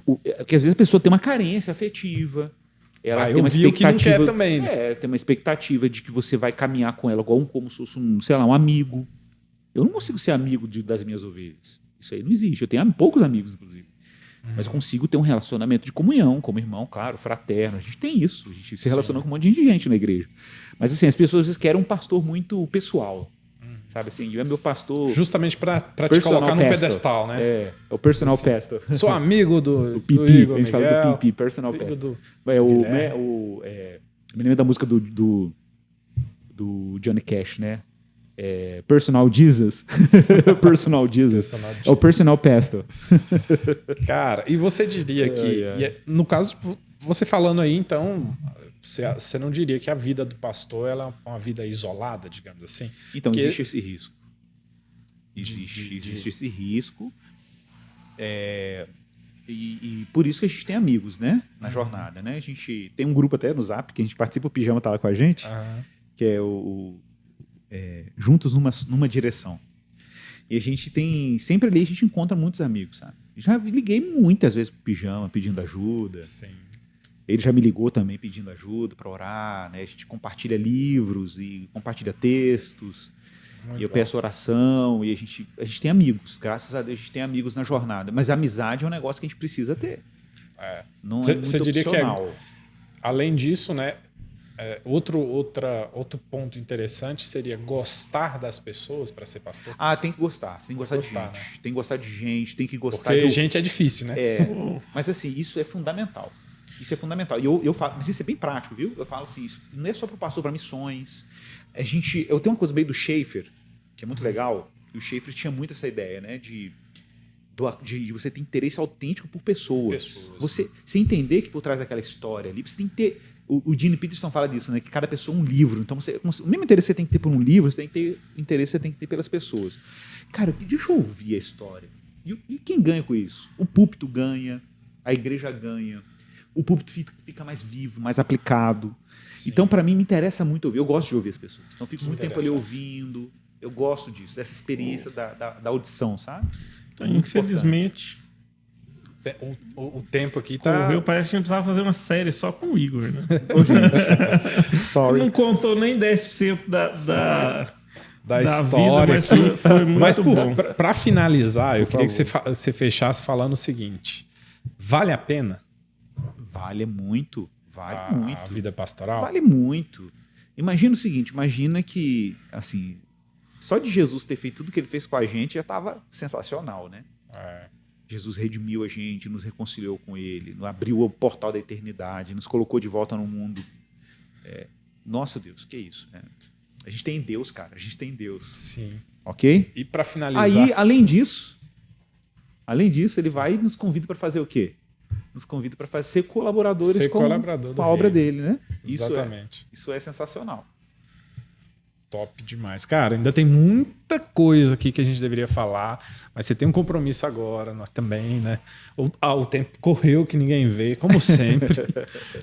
Porque às vezes a pessoa tem uma carência afetiva. Ela tem uma expectativa. Que não quer também, né? Tem uma expectativa de que você vai caminhar com ela como se fosse um amigo. Eu não consigo ser amigo das minhas ovelhas. Isso aí não existe. Eu tenho poucos amigos, inclusive. Mas consigo ter um relacionamento de comunhão, como irmão, claro, fraterno. A gente tem isso. A gente se relaciona com um monte de gente na igreja. Mas assim, as pessoas às vezes querem um pastor muito pessoal. Sabe assim, é meu pastor. Justamente para te colocar num pedestal, né? É o personal pastor. Sou amigo do Pipi, Igor, a gente Miguel, fala do Pipi, personal pastor. Me lembro da música do Johnny Cash, né? Personal Jesus. Personal Jesus. É o personal pastor. Cara, e você diria que, no caso, você falando aí, então, você não diria que a vida do pastor ela é uma vida isolada, digamos assim? Então, existe esse risco. Existe esse risco. E por isso que a gente tem amigos, né? Na jornada, né? A gente tem um grupo até no Zap, que a gente participa, o Pijama tá lá com a gente, que é Juntos numa Direção. E a gente tem... Sempre ali a gente encontra muitos amigos, sabe? Já liguei muitas vezes pro Pijama pedindo ajuda. Sim. Ele já me ligou também pedindo ajuda para orar, né? A gente compartilha livros e compartilha textos. E eu peço oração. E a gente tem amigos. Graças a Deus a gente tem amigos na jornada. Mas a amizade é um negócio que a gente precisa ter. Não é muito diria opcional. Que além disso, né? Outro ponto interessante seria gostar das pessoas para ser pastor. Tem que gostar. Você tem que gostar de gente. Né? Tem que gostar de gente, tem que gostar Porque gente é difícil, né? Mas assim, isso é fundamental. Isso é fundamental. E eu falo, mas isso é bem prático, viu? Eu falo assim, isso não é só para o pastor, para missões. Eu tenho uma coisa meio do Schaefer, que é muito legal. E o Schaefer tinha muito essa ideia, né? De você ter interesse autêntico por pessoas. Você entender que por trás daquela história ali, você tem que ter... O Gene Peterson fala disso, né? Que cada pessoa é um livro. Então, o mesmo interesse que você tem que ter por um livro, você tem que ter interesse que você tem que ter pelas pessoas. Cara, deixa eu ouvir a história. E quem ganha com isso? O púlpito ganha, a igreja ganha, o púlpito fica mais vivo, mais aplicado. Sim. Então, para mim, me interessa muito ouvir. Eu gosto de ouvir as pessoas. Então, fico muito tempo ali ouvindo. Eu gosto disso, dessa experiência da audição, sabe? Então, infelizmente... O tempo aqui tá... Correu, parece que a gente precisava fazer uma série só com o Igor, né? Sorry. Não contou nem 10% da história vida, mas foi muito bom. Para finalizar, eu queria que você fechasse falando o seguinte. Vale a pena? Vale muito. Vale muito. A vida pastoral? Vale muito. Imagina o seguinte, imagina que, assim, só de Jesus ter feito tudo o que ele fez com a gente já estava sensacional, né? Jesus redimiu a gente, nos reconciliou com ele, abriu o portal da eternidade, nos colocou de volta no mundo. Nossa, Deus, que é isso? A gente tem Deus, cara. A gente tem Deus. Sim. Ok? E para finalizar... Aí, além disso, ele vai e nos convida para fazer o quê? nos convida para ser colaboradores Ser com colaborador do a obra reino. dele, né? Exatamente. Isso é sensacional. Top demais. Cara, ainda tem muita coisa aqui que a gente deveria falar, mas você tem um compromisso agora, nós também, né? O tempo correu que ninguém vê, como sempre.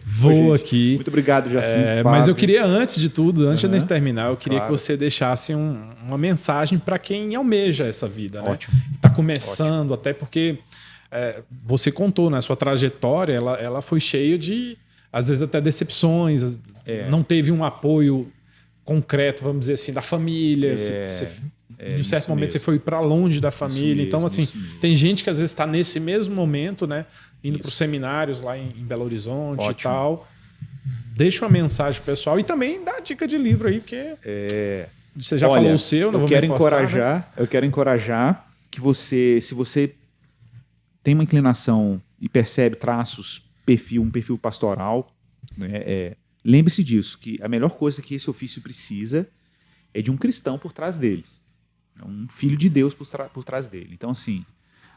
Vou aqui. Muito obrigado, Jacinto. Mas eu queria, antes de tudo, antes de terminar, eu queria Claro. que você deixasse uma mensagem para quem almeja essa vida, né? Ótimo. Está começando, até porque você contou, né? Sua trajetória, ela foi cheia de, às vezes, até decepções. Não teve um apoio concreto, vamos dizer assim, da família. Em um certo momento mesmo. você foi para longe da família. mesmo, Então, assim, isso mesmo. tem gente que às vezes está nesse mesmo momento, né? Indo para os seminários lá em Belo Horizonte Ótimo. e tal. Deixa uma mensagem pro pessoal e também dá dica de livro aí, porque você já falou o seu, não vou me forçar, né? Eu quero encorajar que você, se você tem uma inclinação e percebe traços, um perfil pastoral, né, lembre-se disso, que a melhor coisa que esse ofício precisa é de um cristão por trás dele. É um filho de Deus por trás dele. Então, assim,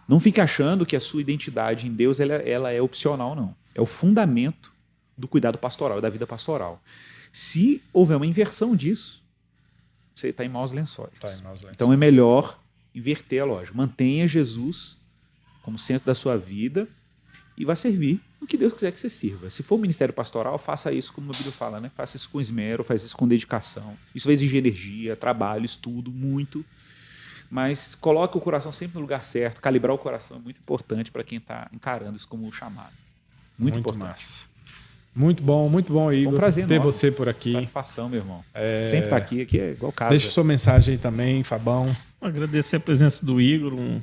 não fique achando que a sua identidade em Deus ela é opcional, não. É o fundamento do cuidado pastoral, da vida pastoral. Se houver uma inversão disso, você está em maus lençóis. Então é melhor inverter a lógica. Mantenha Jesus como centro da sua vida e vá servir o que Deus quiser que você sirva. Se for ministério pastoral, faça isso como a Bíblia fala, né? Faça isso com esmero, faça isso com dedicação. Isso vai exigir energia, trabalho, estudo, muito. Mas coloque o coração sempre no lugar certo. Calibrar o coração é muito importante para quem está encarando isso como um chamado. Muito importante. Massa. Muito bom, Igor. Um prazer ter enorme. você por aqui. Satisfação, meu irmão. Sempre estar aqui é igual casa. Deixa sua mensagem aí também, Fabão. Agradecer a presença do Igor, um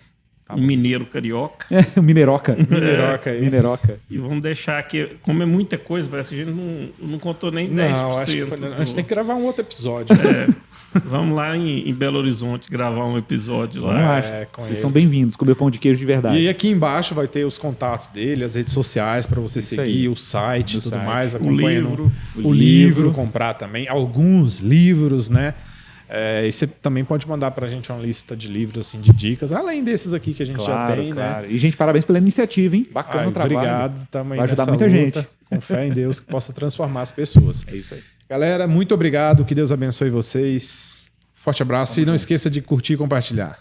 mineiro carioca. Mineroca. Mineroca aí. Mineroca. E vamos deixar aqui, como é muita coisa, parece que a gente não contou nem 10%. Não, acho que a gente tem que gravar um outro episódio. Vamos lá em Belo Horizonte gravar um episódio lá. Vocês são bem-vindos, comer pão de queijo de verdade. E aqui embaixo vai ter os contatos dele, as redes sociais para você seguir, aí. o site e tudo mais. O Acompanhando livro. o livro, comprar também alguns livros, né? E você também pode mandar para a gente uma lista de livros, assim, de dicas, além desses aqui que a gente já tem, né? E, gente, parabéns pela iniciativa, hein? Bacana o trabalho. Obrigado, também vai ajudar nessa muita luta, gente. Com fé em Deus que possa transformar as pessoas. É isso aí. Galera, muito obrigado, que Deus abençoe vocês. Forte abraço e não esqueça de curtir e compartilhar.